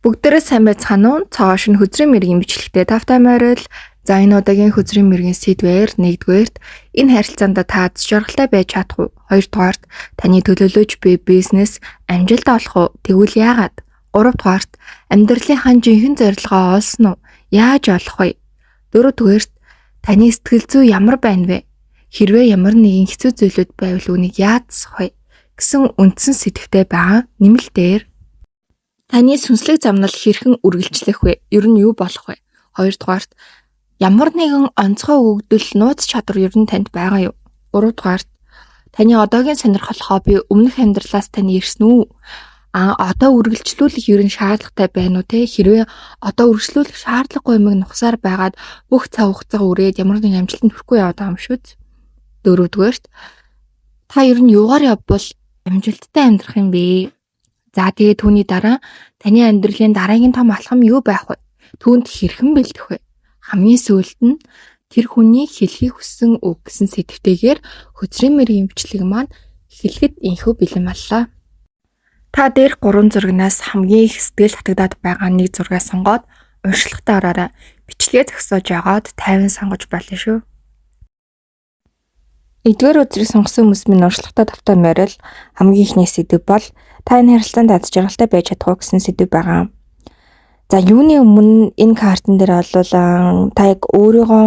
Бүгдээрээ сайн байцгаана уу? Цааш нь хөзрийн мэргийн бичлэгтэй тавтай морил. За энэ удаагийн хөзрийн мэргийн сэдвээр нэгдүгээрт энэ харилцаанд та аз жаргалтай байж чадах уу? Хоёрдугаарт таны төлөөлөж буй бизнес амжилт олох уу? Тэгвэл яагаад? Гуравдугаарт амьдралынхаа жинхэнэ зорилгоо олсон уу? Яаж олох вэ? Дөрөвдүгээрт таны сэтгэл зүй ямар байна вэ? Хэрвээ ямар нэгэн хэцүү зүйлүүд байвал үүнийг яадсах вэ? Гэсэн үндсэн сэдвтэй байгаа нэмэлтээр таны сүнслэг замнал хэрхэн үргэлжлэх вэ? Ер нь юу болох вэ? Хоёрдугаарт ямар нэгэн онцгой өгөгдөл нууц чадвар ер нь танд байгаа юу? Гуравдугаарт таны одоогийн сонирхол хобби өмнөх амьдралаас тань ирсэн үү? Одоо үргэлжлүүлэх ер нь шаардлагатай байна уу те? Хэрвээ одоо үргэлжлүүлэх шаардлагагүй юм нухсаар байгаад бүх цаг хугацаа үрээд ямар нэгэн амжилтанд хүрэхгүй яваад байгаа юм шүү дээ. Дөрөвдүгээрт та ер нь юугаар явбал амжилттай амьдрах юм бэ? За тэгээ түүний дараа таны амьдралын дараагийн том алхам юу байх вэ? Түүнд хэрхэн бэлдэх вэ? Хамгийн сүүлд нь тэр хүний хэлхийг хүссэн үг гэсэн сэдвтэйгээр хөзрийн мэргийн бичлэг маань эхлэхэд инхүү бэлэн боллоо. Та дээр 3 зурагнаас хамгийн их сэтгэл татагдаад байгаа нэг зургаа сонгоод уншлагатаа ороорой. Бичлэгээ зогсоож агаад 50 сонгож болно шүү. Эдгээр үзрийг сонгосон хүмүүс минь уншлагатаа тавтай морил хамгийн ихний сэдв бол та энэ харилцаанд аз жаргалтай байж чадах уу гэсэн сэдв байгаа. За юуны өмнө энэ картан дээр бол та яг өөрийгөө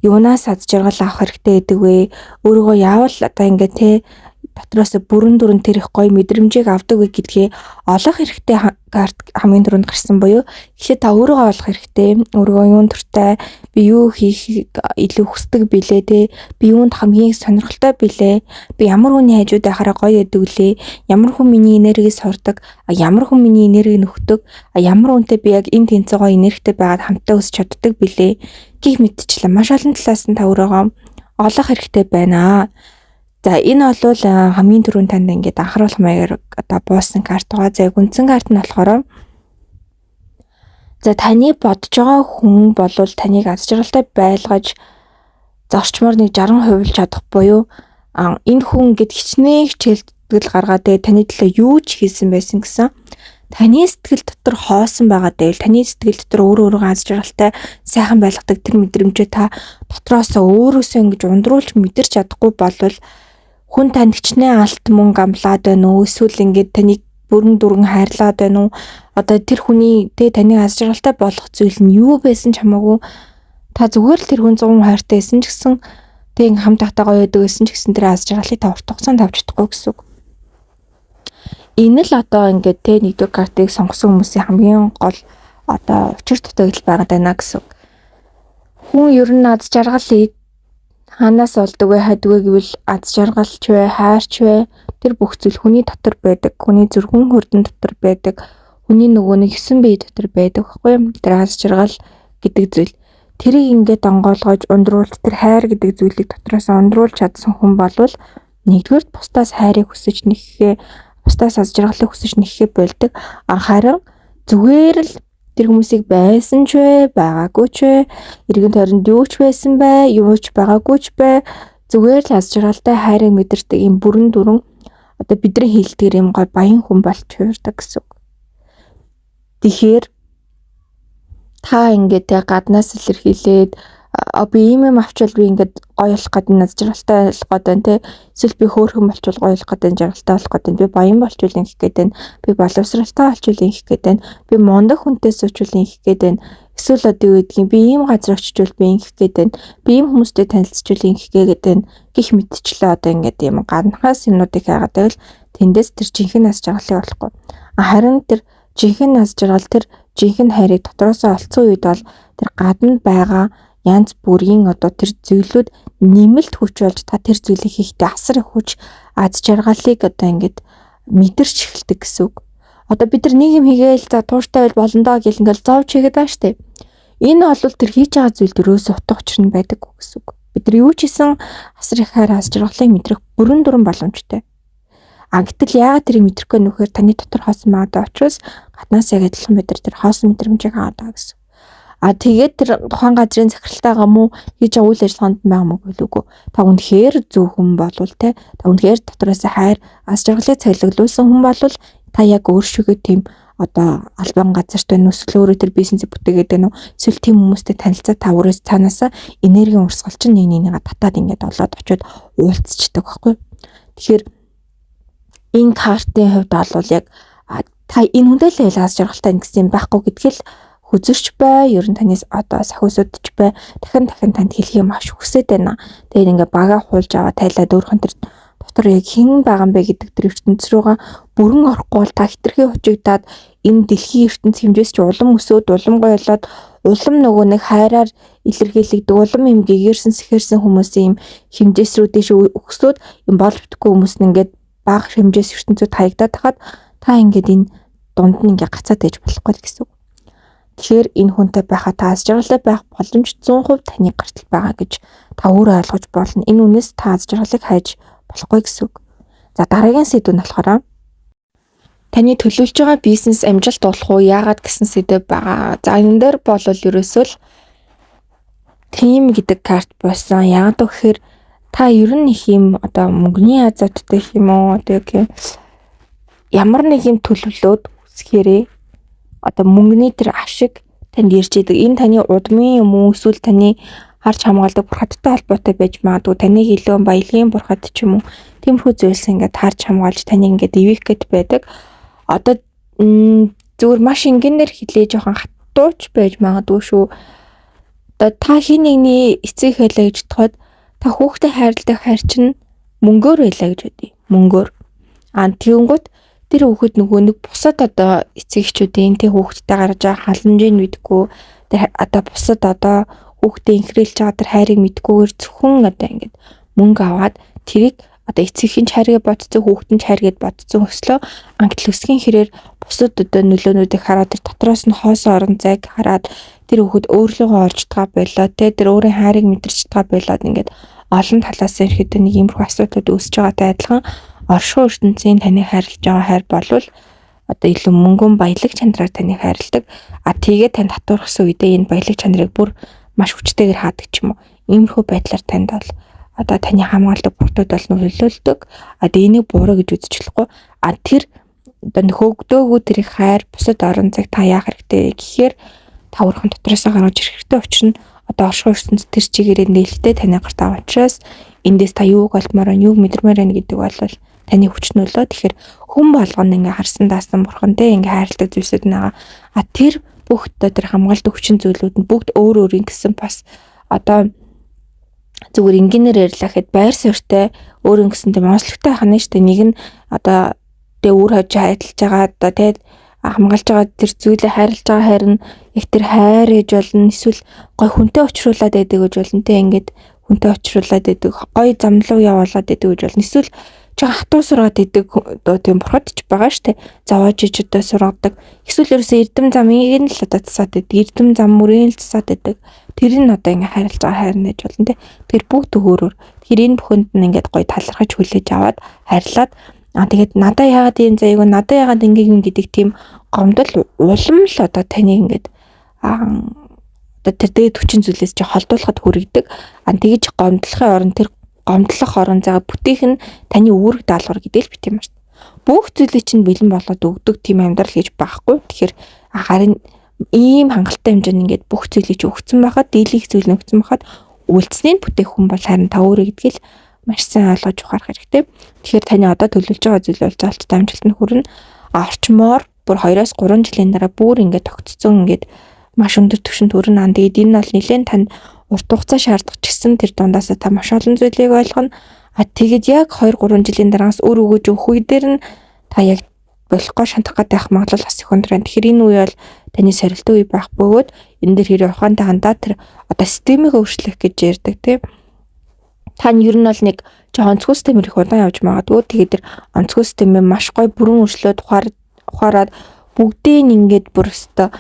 юунаас аз жаргал авах хэрэгтэй гэдэг вэ? Өөрийгөө яавал одоо ингээд те дотроос бүрэн дүрэн тэр их гоё мэдрэмжийг авдаг вэ гэдгээ олох хэрэгтэй карт хамгийн түрүүнд гарсан буюу гэхдээ та өөрийгөө олох хэрэгтэй. Өөрийгөө юун төртэй би юу хийх илүү хүсдэг билээ те би юунд хамгийн сонирхолтой билээ би ямар хүний хажууд байхаараа гоё яадаг лээ ямар хүн миний энергийг сурдаг ямар хүн миний энергийг нөхдөг ямар хүнтэй би яг энэ тэнцээгүй энергитэй байгаад хамтдаа өсч чаддаг билээ гэх мэтчлээ маш олон талаас нь та өөрийгөө олох хэрэгтэй байна. За энэ бол хамгийн түрүүнд танд ингээд анхааруулах маягаар одоо буусан карт байгаа. За үндсэн карт нь болохоор за таны бодож байгаа хүн болвол таныг аз жаргалтай байлгаж зорчмоор нэг 60% хувилж чадах буюу энэ хүн ингээд хичнээн хичээлдэл гаргаад таны төлөө юу ч хийсэн байсан гэсэн таны сэтгэл дотор хоосон байгаа дээл таны сэтгэл дотор өөрөө аз жаргалтай сайхан байлгадаг тэр мэдрэмжээ та дотроос өөрөөсөө ингэж ундруулж мэдэрч чадахгүй болвол хүн танд хичнээн алт мөнгө амлаад байна уу? Эсвэл ингээд таныг бүрэн дүрэн хайрлаад байна уу? Одоо тэр хүний таныг аз жаргалтай болгох зүйл нь юу байсан ч хамаагүй та зүгээр л тэр хүн 100% хайртай байсан ч гэсэн тэг хамт тахтай гоё байдаг байсан ч гэсэн тэр аз жаргалыг та урт хугацаанд авч чадахгүй гэсэн үг. Энэ л одоо ингээд нэгдүгээр картыг сонгосон хүмүүсийн хамгийн гол одоо учир дутагдал байгаад байна гэсэн үг. Хүн ер нь аз жаргалыг ханаас олдог вэ хадгүй гэвэл аз жаргалч вэ хайрч вэ тэр бүх зүйл хүний дотор байдаг хүний зүрхэн хурдан дотор байдаг хүний нөгөө нэг 9 бие дотор байдаг байхгүй юу тэр аз жаргал гэдэг зүйл тэрийг ингээд онгойлгож ундруулж тэр хайр гэдэг зүйлийг дотроос ундруулж чадсан хүн болвол нэгдүгээр бусдаас хайрыг хүсэж нэхээ бусдаас аз жаргалыг хүсэж нэхээ болдог харин зүгээр л тэр хүмүүсийг байсан ч вэ, байгаагүй ч вэ, эргэн тойронд юу ч байсан бай, юу ч байгаагүй ч бай, зүгээр л аз жаргалтай хайрыг мэдэрдэг юм бүрэн дүрэн одоо бидний хэлдгэр юм гой баян хүн болж хуурдаг гэсэн үг. Тэгэхээр та ингээд гаднаас илэрхийлээд би ийм авчвал би ингээд гоё болох гэдэг нь аз жаргалтай болох гэдэг нь те эсвэл би хөөрхөн болчвол гоё болох гэдэг нь жаргалтай болох гэдэг нь би баян болчвол ингэх гэдэг нь би боловсралтай болчвол ингэх гэдэг нь би мундаг хүнтэй суучвал ингэх гэдэг нь эсвэл одоо юу гэдгийг би ийм газар очичвал би ингэх гэдэг нь би ийм хүмүүстэй танилцчвал ингэх гэдэг нь гих мэдчлээ одоо ингээд юм ганхаас юмнуудыг хайгаад байвал тэндээс тэр жинхэнэ аз жаргалыг олохгүй харин тэр жинхэнэ аз жаргал тэр жинхэнэ хайрыг дотроосоо олцсон үед бол тэр гадна байгаа янз бүрийн одоо тэр зүйлүүд нэмэлт хүч болж та тэр зүйлийг хийхдээ асар их хүч аз жаргалыг одоо ингээд мэдэрч эхэлдэг гэсэн үг. Одоо бид нар нэг юм хийгээл за тууштай байл болондоо гэл ингээл зовж хийгээд байгаа штэ. Энэ бол тэр хийж байгаа зүйл дөрөөсөө утга учир нь байдаг гэсэн үг. Бид нар юу ч хийсэн асар их хайр аз жаргалыг мэдрэх бүрэн дүрэн боломжтой. Гэтэл яагаад тэрийг мэдрэхгүй нөхөр таны дотор хоосон байгаа учраас гаднаас яг адилхан бид тэр хоосон мэдрэмжийг аваад байгаа гэсэн. Тэгээд тэр тухайн газрын захиралтайгаа муу хийж байгаа үйл ажиллагаанд байгаа мó гэлүүгүй. Та үнэхээр зөв хүн болвол те та үнэхээр дотроос хайр аз жаргалыг цайлуулсан хүн болвол та яг өөршөөгөө тийм одоо албан газарт байна уу, эсвэл өөрөө тэр бизнесээ бүтээгээд байна уу, эсвэл тийм хүмүүстэй танилцаа та өөрөө цаанаасаа энергийн урсгал чинь нэг татаад ингээд олоод очиод уулзчихдаг байхгүй. Тэгэхээр энэ картын хувьд бол яг та энэ хүндээ л ялгаас жаргалтай гэсэн юм байхгүй гэдгийг хүзэрч бай. Ер нь танаас одоо сахиусуудч бай. Дахин танд хэлэх юм маш хүсэж байна. Тэгээд ингээ бага хуулж аваа тайлаад өөрхөн тэр дотор яг хэн байгаа юм бэ гэдэг тэр ертөнц рүүгээ бүрэн орохгүй бол та хитрхи хучигдаад энэ дэлхийн ертөнц хэмжээс чи улам өсөөд улам гоёлоод улам нөгөө нэг хайраар илэрхийлэгдэг улам юм гэгэрсэн сэхэрсэн хүмүүсийн юм хэмжээс рүү дэш өгсөд юм бол битггүй хүмүүс нь ингээд бага хэмжээс ертөнцөд хаягдаад хахад та ингээд энэ дунд нь ингээ гацаад ээж болохгүй л гэсэн үг. Тэгэхээр энэ хүнтэй байхад та аз жаргалтай байх боломж 100% таны гартал байгаа гэж та өөрөө ойлгож болно. Энэ үнээс та аз жаргалыг хайж болохгүй гэсэн үг. За дараагийн сэдв нь болохоор таны төлөвлөж байгаа бизнес амжилт болох уу яагаад гэсэн сэдв байгаа. За энэ дээр бол ерөөсөө л тим гэдэг карт болсон. Яагаад гэхээр та ер нь их юм одоо мөнгөний азааттай юм уу одоо ямар нэг юм төлөвлөөд үсгээрээ одоо мөнгөний тэр авшиг танд ирж идэг. Энэ таны удмын юм уу эсвэл таны харж хамгаалдаг бурхадтай холбоотой байж магадгүй. Таныг илүү баялагын бурхад ч юм уу тиймэрхүү зүйлс ингээд харж хамгаалж таныг ингээд ивэх гэд байдаг. Одоо зүгээр маш энгийнээр хэлээ жоохон хатууч байж магадгүй шүү. Одоо та хин нэгний эцэг хэлээ гэж тохиод та хүүхдээ хайрладаг хайр чинь мөнгөөр байлаа гэж бодъё. Мөнгөөр. Тэгэнгүүт тэр хүүхэд нөгөө нэг бусад одоо эцэг эхчүүдийн тэ хүүхэдтэй гаргаж байгаа халамжийг мэдгүй тэр одоо бусад одоо хүүхдээ инхрээлж байгаа тэр хайрыг мэдгүйгээр зөвхөн одоо ингээд мөнгө аваад тэрийг одоо эцэгхийн хайрыг бодцсон хүүхдэн хайргээд бодцсон өслөө англи өсгийн хэрээр бусад одоо нөлөөнүүдийг хараад тэр дотроос нь хоосон орон зайг хараад тэр хүүхэд өөрлөгөө олж байгаа болоо тэр өөрийн хайрыг мэдэрч байгаа болоод ингээд олон талаас ирэхэд нэг иймэрхүү асуудлууд үүсэж байгаатай адилхан оршихуй ертөнцийн таныг хайрлаж байгаа хайр болвол одоо илүү мөнгөн баялаг чанараар таныг хайрладаг. Тэгээд танд татвархсан үедээ энэ баялаг чанарыг бүр маш хүчтэйгээр хаадаг ч юм уу. Иймэрхүү байдлаар танд бол одоо таны хамгаалдаг бүртүүд бол нөлөөлдөг. Энийг буруу гэж үзэж болохгүй. Тэр одоо нөхөгдөөгөө тэрийг хайр бусад орон зайг та яах хэрэгтэй гэхээр та өөрхөн дотроосоо гаргаж ирэх хэрэгтэй. Учир нь одоо оршихуй ертөнцийн тэр чигээрээ нээлттэй таны гарт авах учраас эндээс та юуг олдмоор юуг мэдэрмээр байна гэдэг бол таны хүч нөлөө. Тэгэхээр хүн болгоно ингээ харсан даасан бурхантэй ингээ хайрладаг зүйлсүүд нэгаа. Тэр бүх тэр хамгаалдаг хүчин зүйлүүд нь бүгд өөр өөр ингэсэн бас одоо зүгээр энгийнээр ярьлаа гэхэд байр суурьтай өөр ингэсэн тийм онцлогтой хана штэ нэг нь одоо тэ өөр хож хайрлаж байгаа одоо тэ хамгаалж байгаа тэр зүйлээ хайрлаж байгаа хайр нь яг тэр хайр гэж болно эсвэл гой хүнтэй учруулад байдаг гэж болно тэ ингээд хүнтэй учруулад байдаг гой зам руу явуулаад байдаг гэж болно эсвэл жоо хатуу сураад идэг одоо тийм бурхад ч байгаа штэ завааж ич одоо сургадаг эсвэл ерөөсөө эрдэм замыг нь л одоо тасаад идэг эрдэм зам мөрийн л тасаад идэг тэр нь одоо ингээ хайрлаж байгаа хайр нэж болно те тэр бүгд өөрөөр тэр энэ бүхэнд нь ингээд гоё талархаж хүлээж аваад хайрлаад тэгээд надаа яагаад ийм заяг надаа яагаад ингээ юм гэдэг тийм гомдол улам л одоо таныг ингээд одоо тэр дээд хүчин зүйлээс чи холдуулахад хүргэдэг тэгэж гомдлохын оронд тэр гомдлох орон зайг бүтээх нь таны үүрэг даалгавар гэдэг л бит юм шүү. Бүх зүйлийг чинь бэлэн болоод өгдөг тийм амьдрал гэж байхгүй. Тэгэхээр харин ийм хангалттай хэмжээнд ингээд бүх зүйлийг өгсөн байхад дийлэх зүйл нөгсөн байхад үйлцнийг бүтээх хүн бол харин та өөрөө гэдгийг маш сайн ойлгож ухаарах хэрэгтэй. Тэгэхээр таны одоо төлөвлөж байгаа зүйл бол залттай амжилт нь хүрнэ. Орчмоор бүр 2-3 жилийн дараа бүр ингээд тогтцсон ингээд маш өндөр түвшинд хүрнэ. Тэгээд энэ бол нэлээд танд урт хугацаа шаардах ч гэсэн тэр дундаасаа та маш олон зүйлийг ойлгоно. Тэгээд яг 2-3 жилийн дараагаас өөр өгөөж өгөх үе дээр нь та яг болохгүй шантах гэдэг магадлал бас их өндөр. Тэгэхээр энэ үе бол таны сорилтын үе байх бөгөөд энэ дээр хэрэг ухаантай хандаад тэр одоо системийг өөрчлөх гэж ярьдаг тийм. Та ер нь бол нэг онцгой системээр их удаан явж магадгүй. Тэгээд тэр онцгой системээ маш гой бүрэн өршлөөд ухаарад бүгдийг ингээд бүр өстө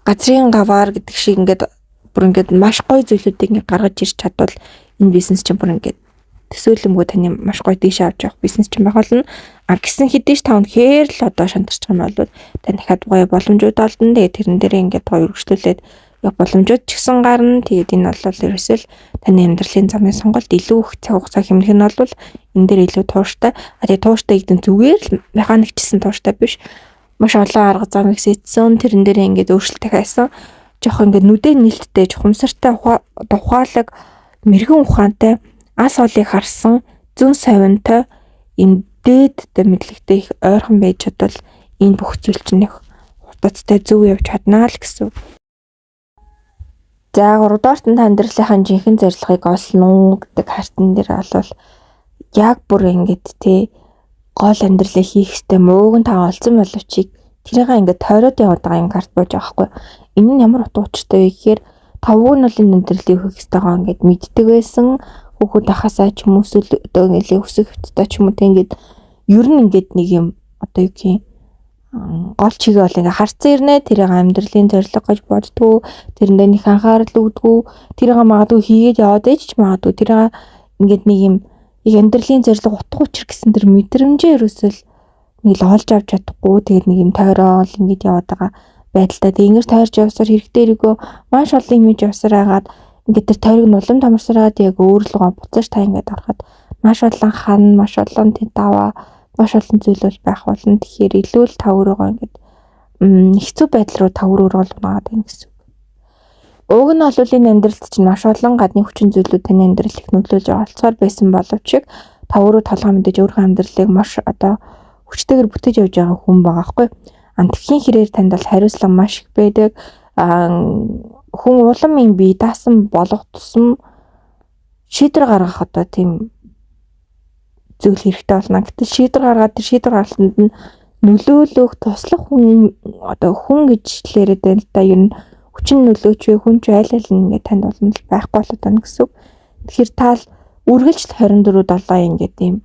газрын гаваар гэдэг шиг ингээд бүр ингээд маш гоё зүйлүүдийг ингээд гаргаж ирч чадвал энэ бизнес чинь бүр ингээд төсөөлөмгөө таны маш гоё дээш авч явах бизнес чинь байх болно. Гэсэн хэдийч та үнэхээр л одоо шантарч байгаа юм бол тань дахиад гоё боломжууд олдно. Тэгээд тэрэн дээрээ ингээд гоё өргөжлүүлээд яг боломжууд ч гэсэн гарна. Тэгээд энэ бол ерөөсөө л таны амьдралын замын сонголт илүү их цаг хугацаа хэмнэх нь бол энэ дээр илүү тууштай. Тэгээд тууштай гэдэг нь зүгээр л механикчсэн тууштай биш. маш олон арга замыг сэтсэн. Тэрэн дээр ингээд өөрчлөлт хайсан. Жохон ингээд нүдэн нэлттэй, жухамсартай ухаалаг, мэрэгэн ухаантай, ас олыг харсан, зүүн совинтой, энэ дээдтэй мэдлэгтэй их ойрхон байж чадвал энэ бүх зүйл чинь их хурдтай зөв явж чаднаа л гэсэн. За 3 дугаарт нь амьдралынхаа жинхэнэ зорилгыг олсон уу гэдэг хартан дээр бол яг бүр ингээд гол амьдралыг хийх ёстой мууган таа олсон боловч тэрийг ингээд тойроод яваад байгаа юм карт бож байгаа хгүй. Энэ нь ямар утга учиртай вэ гэхээр тавгүй нь бол энэ амьдралыг хийх ёстойгоо ингээд мэддэг байсан. Хүүхэд ахасаа ч юм уу одоо ингээд өсөх хөттэй ч юм уу ингээд ер нь ингээд нэг юм одоо юу гэх юм гол чигээ бол ингээ харцсан ирнэ тэрийг амьдралын зорилго гэж боддгоо тэрэндээ нэг анхаарал өгдгөө тэрийг магадгүй хийгээд яваад ээж ч магадгүй тэрийг ингээд нэг юм яг амьдралын зорилго утга учир гэсэн тэр мэдрэмжээ ерөөсөл нэг л олж авч чадахгүй тэгээд нэг юм тойрол ингээд яваад байгаа байдалтай тэг ингэж тойрч явсаар хэрэгтэй хэрэгөө маш олон юм явсаар хагаад ингээд тэр тойрог нь улам тамарсараад яг өөрлөгөө буцааж та ингээд ороход маш олон хан маш олон даваа маш олон зүйл бол байх болно. Тэгэхээр илүү л тав руугаа ингээд хэцүү байдал руу тав руу оруулаад байна гэсэн. Уг нь бол энэ амьдралд чинь маш олон гадны хүчин зүйлүүд таны амьдрал их нөлөөлж оролцохоор байсан боловч тав руу толгой мэдээж өөрийнхөө амьдралыг маш одоо хүчтэйгээр бүтээж явж байгаа хүн байгаа байхгүй. Тэгхийн хэрээр танд бол хариуцлага маш их байдаг. Хүн улам юм бие даасан болох тусам шийдвэр гаргах одоо тийм зүйл хэрэгтэй болно. Гэтэл шийдвэр гаргаад тэр шийдвэр гаргалтанд нь нөлөөлөх туслах хүн одоо хүн гэж хэлээд байна л да. Ер нь хүчин нөлөөч вэ хүн ч айл айл ингээд танд болно л байхгүй болоод байна гэсэн. Тэгэхээр таал үргэлжил 24/7 ингээд ийм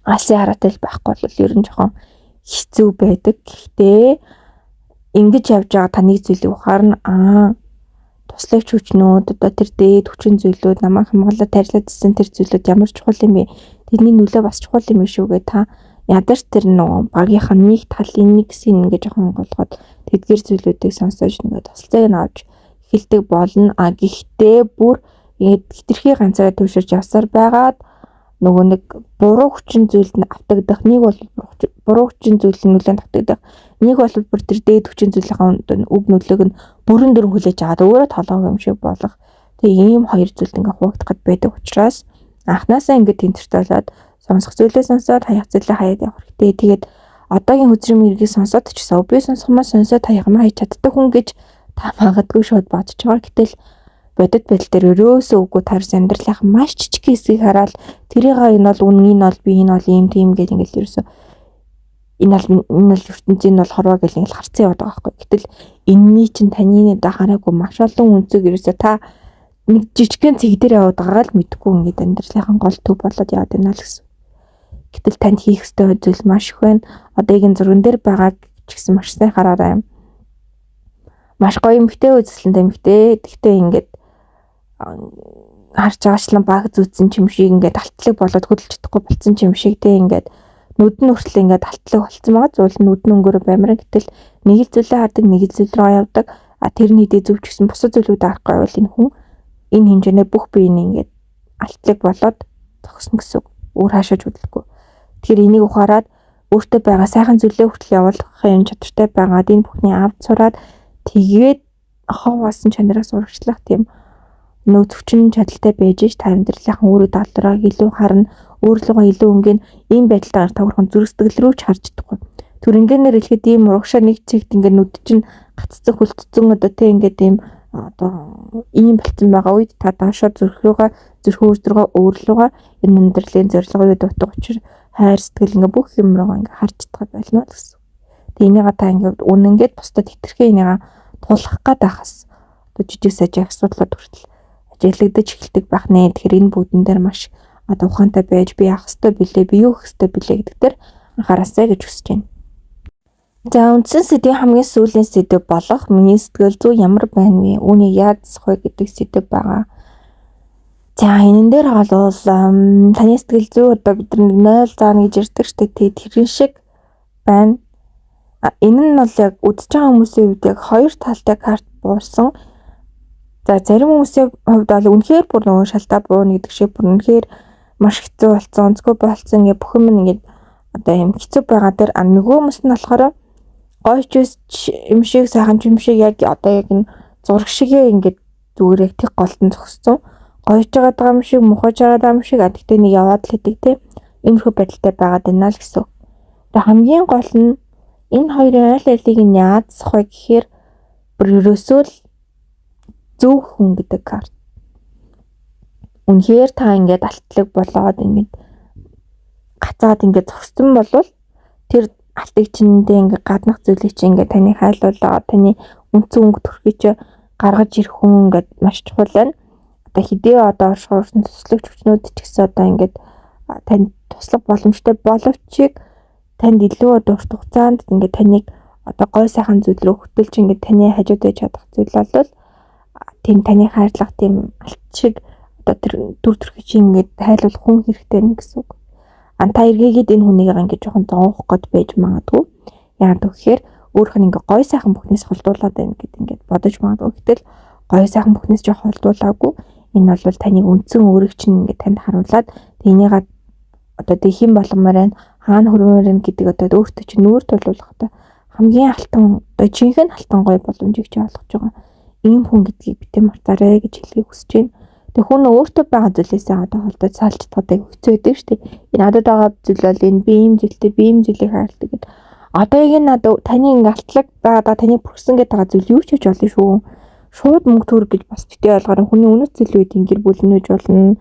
алсын хараатай л байхгүй бол ер нь жоохон хэцүү байдаг. Гэхдээ ингэж явж байгаа та нэг зүйлийг ухаарна. Туслагч хүчнүүд одоо тэр дээд хүчин зүйлүүд намайг хамгаалаад тарилаад ирсэн тэр зүйлүүд ямар чухал юм бэ? Тэрний нөлөө бас чухал юм шүүгээ та ядарч тэр нэг багийнхаа нэг талын нэг хэсгийг ингээ жоохон голгоод тэдгэр зүйлүүдийг сонсож нэгэ тусалцааг нь авч эхэлдэг болно. Гэхдээ бүр ингээд хитрхи ганцаараа төвшөрж явсаар байгаад нөгөө нэг буруу хүчин зүйлд нь автагдах, нэг бол буруу хүчин зүйлийн нөлөөнд автагдах, нэг бол бүр тэр дээд хүчин зүйлийн үг нөлөөг нь бүрэн дүрэн хүлээж аваад өөрөө толгой юм шиг болох. Тэгээ ийм хоёр зүйлд ингээ хуваагдах байдаг учраас анхнаасаа ингээ тэнцвэрт болоод сонсох зүйлээ сонсоод хаях зүйлээ хаяад явах хэрэгтэй. Тэгээд одоогийн хөзрийн мэргийг сонсоод ч гэсэн би сонсохмоо сонсоод хаягмаа хийж чаддаг хүн гэж та магадгүй шууд бодож байгаа. Гэтэл бодит байдал дээр өрөөсөө үгүй тарс амьдралынх маш жижиг хэсгийг хараад тэрийг энэ бол үнэн нь бол би энэ бол ийм тийм гэж ингээл ерөөсөө энэ бол ертөнцийн бол хорвоо гэж ингээл харцсан яваад байгаа байхгүй. Гэтэл энэний чинь таны хараагүй маш олон үнцэг ерөөсөө та нэг жижигхэн цэг дээр яваад байгаа л мэдгүй ингээд амьдралынхаа гол төв болоод яваад байна л гэсэн. Гэтэл танд хийх ёстой зүйл маш их байна. Одоо ийм зурган дээр байгаа ч гэсэн маш сайн хараарай. Маш гоё эмхтэй үзэсгэлэнтэй эмхтэй. Тэгтээ ингээд харж байгаачлан баг зүудсэн юм шиг ингээд алтлаг болоод хөдөлж чадахгүй болцсон юм шиг те ингээд нүд нь хүртэл ингээд алтлаг болцсон байгаа. Зүйл нүд нь өнгөрөө баймраа гэтэл нэг л зүйлээ хардаг, нэг л зүйл рүү явдаг. Тэрний дэ зүвч гэсэн бусад зүйлүүд арахгүй бол энэ хүн энэ хэмжээний бүх биений ингээд алтлаг болоод зогсно гэсэн. Өөр хаашаач хөдлөхгүй. Тэгэхээр энийг ухаарад өөртөө байгаа сайхан зүйлээ хүртэл явуулах юм чадвартай байгаад энэ бүхний авд сураад тэгээд хаваасан чанараас урагшлах тийм нөөц хүчин чадaltaй байж та амьдралынхаа өөрийн талдраа илүү харна, өөрлөгөө илүү өнгөн ийм байдалтайгаар таврхан зүрхсэтгэл рүү ч харж чадахгүй. Түрэнгээр хэлэхэд ийм урагшаа нэг чигт ингээд нүд чинь гаццсан хөлтцөн одоо тийм ингээд ийм одоо ийм болцсон байгаа үед та доошоо зүрхөө өөрлөгөө энэ амьдралын зорилгыг дутдаг учраас хайр сэтгэл ингээ бүх юм руу ингээ харж чадах болно л гэсэн. Тэгээ энийгээ та ингээ үнэнгээд бусдад хэтэрхээ энийгээ тулах гээд байхаас одоо жижиг сажиг асуудлууд хүртэл ажиглагдаж эхэлдэг байх нэ. Тэгэхээр энэ бүдэн дээр маш одоо ухаантай байж би яах ёстой билээ, би юу хийх ёстой билээ гэдэг дээр анхаараасай гэж хүсэж байна. За үндсэн сэдвийн хамгийн сүүлийн сэдв болох миний сэтгэл зүй ямар байна вэ? Үүнийг яаж засах вэ гэдэг сэдв байгаа. За энэ дээр бол таны сэтгэл зүй одоо бид нар 0 заана гэж ярьдаг штэ тэрэн шиг байна. Энэ нь бол яг үдсэж байгаа хүмүүсийн хувьд яг хоёр талтай карт буулсан. За зарим хүмүүсийн хувьд бол үнэхээр бүр нөгөө шалтаа бууна гэдэг шиг бүр үнэхээр маш хэцүү болсон, онцгой болсон ингээ бүх юм ингээд одоо юм хэцүү байгаа дээр нөгөө хүмүүс нь болохоор гойч юм шиг сайхан юм шиг яг одоо яг энэ зураг шигээ ингээд зүгээр яг тэг голтон зогссон. Гойж байгаа юм шиг мухаж байгаа юм шиг гэхдээ нэг яваад л хэдэг те. Иймэрхүү байдалтай байгаад байна л гэсэн. Тэгээ хамгийн гол нь энэ хоёрын айл алийг нь яадсах вэ гэхээр ерөөсөө л зөв хүн гэдэг карт. Үнэхээр та ингээд алтлаг болоод ингээд гацаад ингээд зогссон болвол тэр алтыг чиндээ ингээд гаднах зүйлийг чинь ингээд таны хайлуулаад таны үндсэн өнгө төрхий чи гаргаж ирэх хүн ингээд маш чухал байна. Одоо хэдий одоо оршуурсан төсөлөгч хүчнүүд ч гэсэн одоо ингээд танд туслах боломжтой боловч танд илүү урт хугацаанд ингээд таныг одоо гой сайхан зүйл рүү хөтөлж ингээд таны хажууд байж чадах зүйл бол тийм таны хайрлах тийм алт шиг одоо тэр төр төрхий чи ингээд хайлуулах хүн хэрэгтэй нэ гэсэн үг. Та эргээгээд энэ хүнийг ингээд жоохон зовоох гээд байж магадгүй. Яагаад гэвэл өөрөх нь ингээд гой сайхан бүхнээс холдуулаад байна гэд ингээд бодож магадгүй. Гэтэл гой сайхан бүхнээс жоохон холдуулаагүй. Энэ бол таны үндсэн өөрийг чинь ингээд танд харуулад тэнийг одоо тэг хэм болгомоор байна. Хаана хөрмөр байна гэдэг одоо өөртөө чинь нүүр тулуулах одоо хамгийн алтан одоо жинхэнэ алтан гой боломжийг чи олгож байгаа. Ийм хүн гэдгийг битэн мартаарай гэж хэлхийг хүсэж байна. Тэг хүн өөртөө байгаа зүйлээсээ одоо холдож салж чаддаг хэцүү байдаг шүү дээ. Энэ надад байгаа зүйл бол энэ би ийм зүйлтэй би ийм зүйлийг хайрладаг гэдэг. Одоо яг энэ надад таны ингээ алтлаг байгаа таны бүрсэн гэдэг байгаа зүйл юу ч хийж болно шүү. Шууд мөнгө төгрөг гэж бас битээ ойлгоор хүний үнэт зүйл үед гэр бүл нээж болно.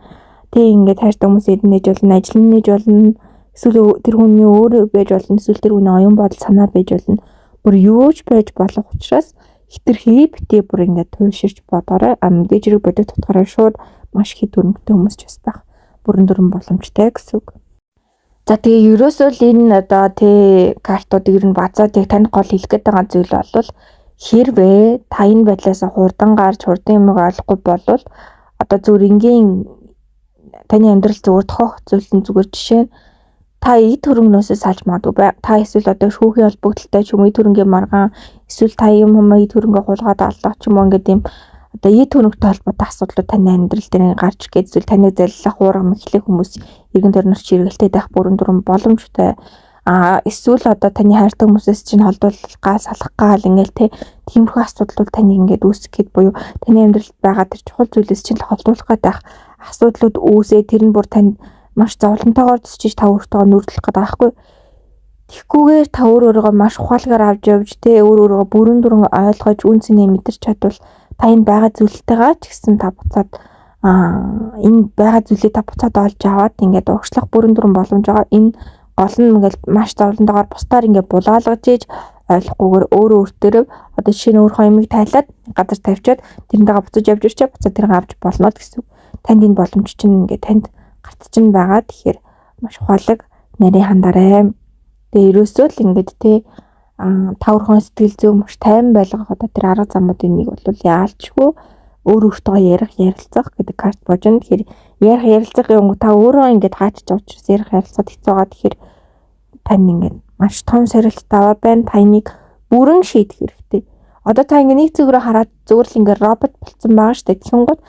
Тэг ингээ таартай хүмүүсэд нээж болно, ажил нээж болно. Эсвэл тэр хүний өөр байж болно, эсвэл тэр хүний оюун бодол санаа байж болно. Бүр юу ч байж болох учраас хитрхи битээ бүр ингээд туйлширч бодоорой. Мэдээж хэрэг бодит утгаараа шууд маш их дүрмтэй хүмүүс ч бас байх. Бүрэн дүрм боломжтой гэсэн үг. За тэгээ ерөөсөө л энэ одоо картууд ер нь базаад яг танд гол хэлэх гээд байгаа зүйл бол хэрвээ та энэ байдлаас хурдан гарч хурдан юм ойлгохгүй болвол одоо зүгээр ингийн таны амьдрал зүгээр тохиох зүйл нь зүгээр жишээ нь та эд хөрөнгнөөсөө салж магадгүй. Та эсвэл одоо шүүхийн холбогдолтой ч юм эд хөрөнгөний маргаан эсвэл та юм эд хөрөнгө хулгаад аллах ч юм уу ингээд юм одоо эд хөрөнгөтэй холбоотой асуудлууд таны амьдрал дээр гарч ирээд эсвэл таны заллах уурга мэхлэх хүмүүс иргэн төрнөр чиргэлтэй байх бүрэн дүрэн боломжтой. Эсвэл одоо таны хайртай хүмүүсээс чинь холдуулгаа салах гал ингээл тиймэрхүү асуудлууд таны ингээд үүсгэхэд буюу таны амьдралд байгаа тэр чухал зүйлээс чинь холдуулах гэдэг асуудлууд үүсээ тэр нь бүр танд маш зовлонтойгоор төсчиж та өөртөө нүрдлэх гэдэг аахгүй. Тэгхгүйгээр та өөрөөгөө маш ухаалгаар авч явж өөрөөгөө бүрэн дүрэн ойлгож үн цэнээ мэдэрч чадвал та энэ байгаа зүйлтэйгээ ч гэсэн та буцаад энэ байгаа зүйлээ та буцаад олж аваад ингээд урагшлах бүрэн дүрэн боломж байгаа. Энэ гол нь ингээд маш зовлонтойгоор бусдаар ингээд булаалгаж ийж ойлгохгүйгээр өөртөө одоо жишээ нь өөр хоёмыг тайлаад газар тавьчаад тэрнтэйгээ буцаж явж ирчээ буцаад тэрийг авч болно гэсэн. Танд энэ боломж чинь ингээд танд гарт чинь байгаа. Тэгэхээр маш ухаалаг нарийн хандараа. Тэгээ ерөөсөө л ингээд та өөрхөн сэтгэл зүй маш тайван байлгах одоо тэр арга замуудын нэг бол яалчгүй өөртөө ярилцах гэдэг карт божно. Тэгэхээр ярилцах юм та өөрөө ингээд хаачж байгаа учраас ярилцаад хэцүү байгаа. Тэгэхээр тань ингээд маш том сорилттой аваа байна. Таныг бүрэн шийдэх хэрэгтэй. Одоо та ингээд нэг зүгрөө хараад зүгээр л ингээд робот болцсон байгаа шүү дээ. Тэгэнгүүт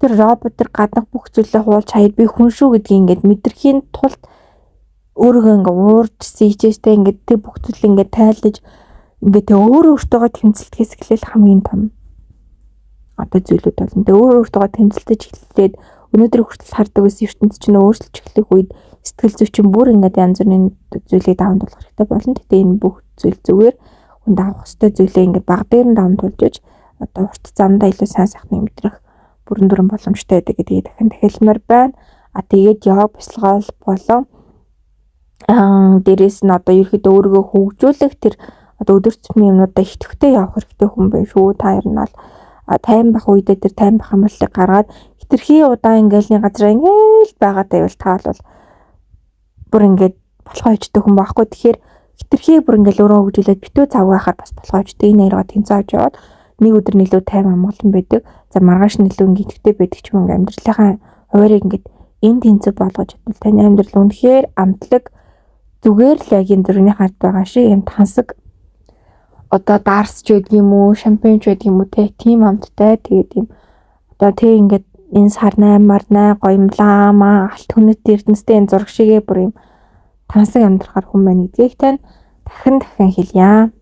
тэр робот тэр гаднах бүх зүйлээ хуулж хаяад би хүн шүү гэдгийг ингээд мэдрэхийн тулд өөрийгөө ингээд уурж сийчээстэй ингээд тэр бүх зүйл ингээд тайлж ингээд өөртөө тэмцэлтгээс эхлээл хамгийн том одоо зүйлүүд болно. Тэгээ өөртөө тэмцэлтэж эхлээд өнөөдөр хүртэл хардаг байсан ертөнц чинь өөрчлөж эхлэх үед сэтгэл зүй чинь бүр ингээд янз бүрийн зүйлийг даван туулах хэрэгтэй болно. Тэгээ энэ бүх зүйл зүгээр хүн давах хөстэй зүйлээ ингээд баг дээр нь даван туулж одоо урт замдаа илүү сайн сайхныг мэдрэх бүрэн дүрэн боломжтой байдаг гэдгийг дахин дахиалмаар байна. Тэгээд яг бясалгал болон дээрээс нь одоо ерөөхдөө өөрийгөө хөгжүүлэх тэр одоо өдөр тутмын юмудаа идэвхтэй явах хэрэгтэй хүн байх шүү. Та ер нь бол тайван бах үедээ тэр тайван бах амралтыг гаргаад хитрхи удаан ингээл газар ингээл байгаа байвал та бол бүр ингээд болохоо ичдэг хүн байхгүй. Тэгэхээр хитрхи бүр ингээл өөрөө хөгжүүлээд битүү завгүй хахаар бас болохоо ичдэг. Энэ яриага тэнцээ авч яваад нэг өдөр нэлээд тайван амгалан байдаг. За маргааш нь илүү идэвхтэй байдаг ч юм ингээд амьдралынхаа хуваарийг ингээд энэ тэнцээ болгож чадвал таны амьдрал үнэхээр амтлаг зүгээр л яг энэ дөрөвний хард байгаа шиг юм тансаг одоо дарсч байдаг юм уу, шампанч байдаг юм уу тийм амттай тэгээд юм одоо ингээд энэ сар 8-аар 8 гоёмлаа алт хүнэт эрдэнэстэй энэ зураг шигээ бүр юм тансаг амьдрахаар хүн байна гэдгийг тань дахин хэлье.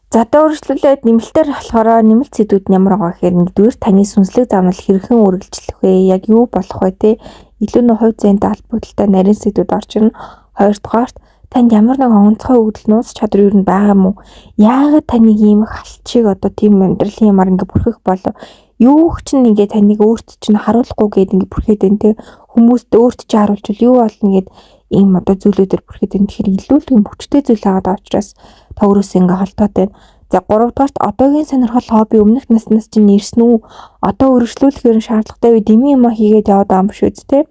За одоо үргэлжлүүлээд нэмэлтээр болохоор нэмэлт сэдвүүд нь ямар байгаа гэхээр нэгдүгээр таны сүнслэг замнал хэрхэн үргэлжлэх вэ? Яг юу болох вэ те? Илүү нь хувь зүйнтэй албатай нарийн сэдвүүд орж ирнэ. Хоёрдугаарт танд ямар нэг онцгой өгдөл нууц чадвар юу н байгаа юм уу? Яагаад таныг ийм их халтчиг одоо тийм амьдралын юмар ингэ бүрхэх болов? Юу ч ингэ таныг өөрт чинь харуулахгүй гээд ингэ бүрхээд байна те? Хүмүүст өөрт чинь харуулчихвал юу болно гээд ийм одоо зүйлүүдээр бүрхээд байна. Тэгэхээр илүү л юм хүчтэй зүйл байгаа учраас та өөрөөсөө ингэ холтоотой. За 3-дугаарт одоогийн сонирхол хобби өмнөх наснаас чинь ирсэн үү? Одоо үргэлжлүүлэхээр шаардлагатай үе дэмий юм хийгээд яваад байгаа юм шүү дээ.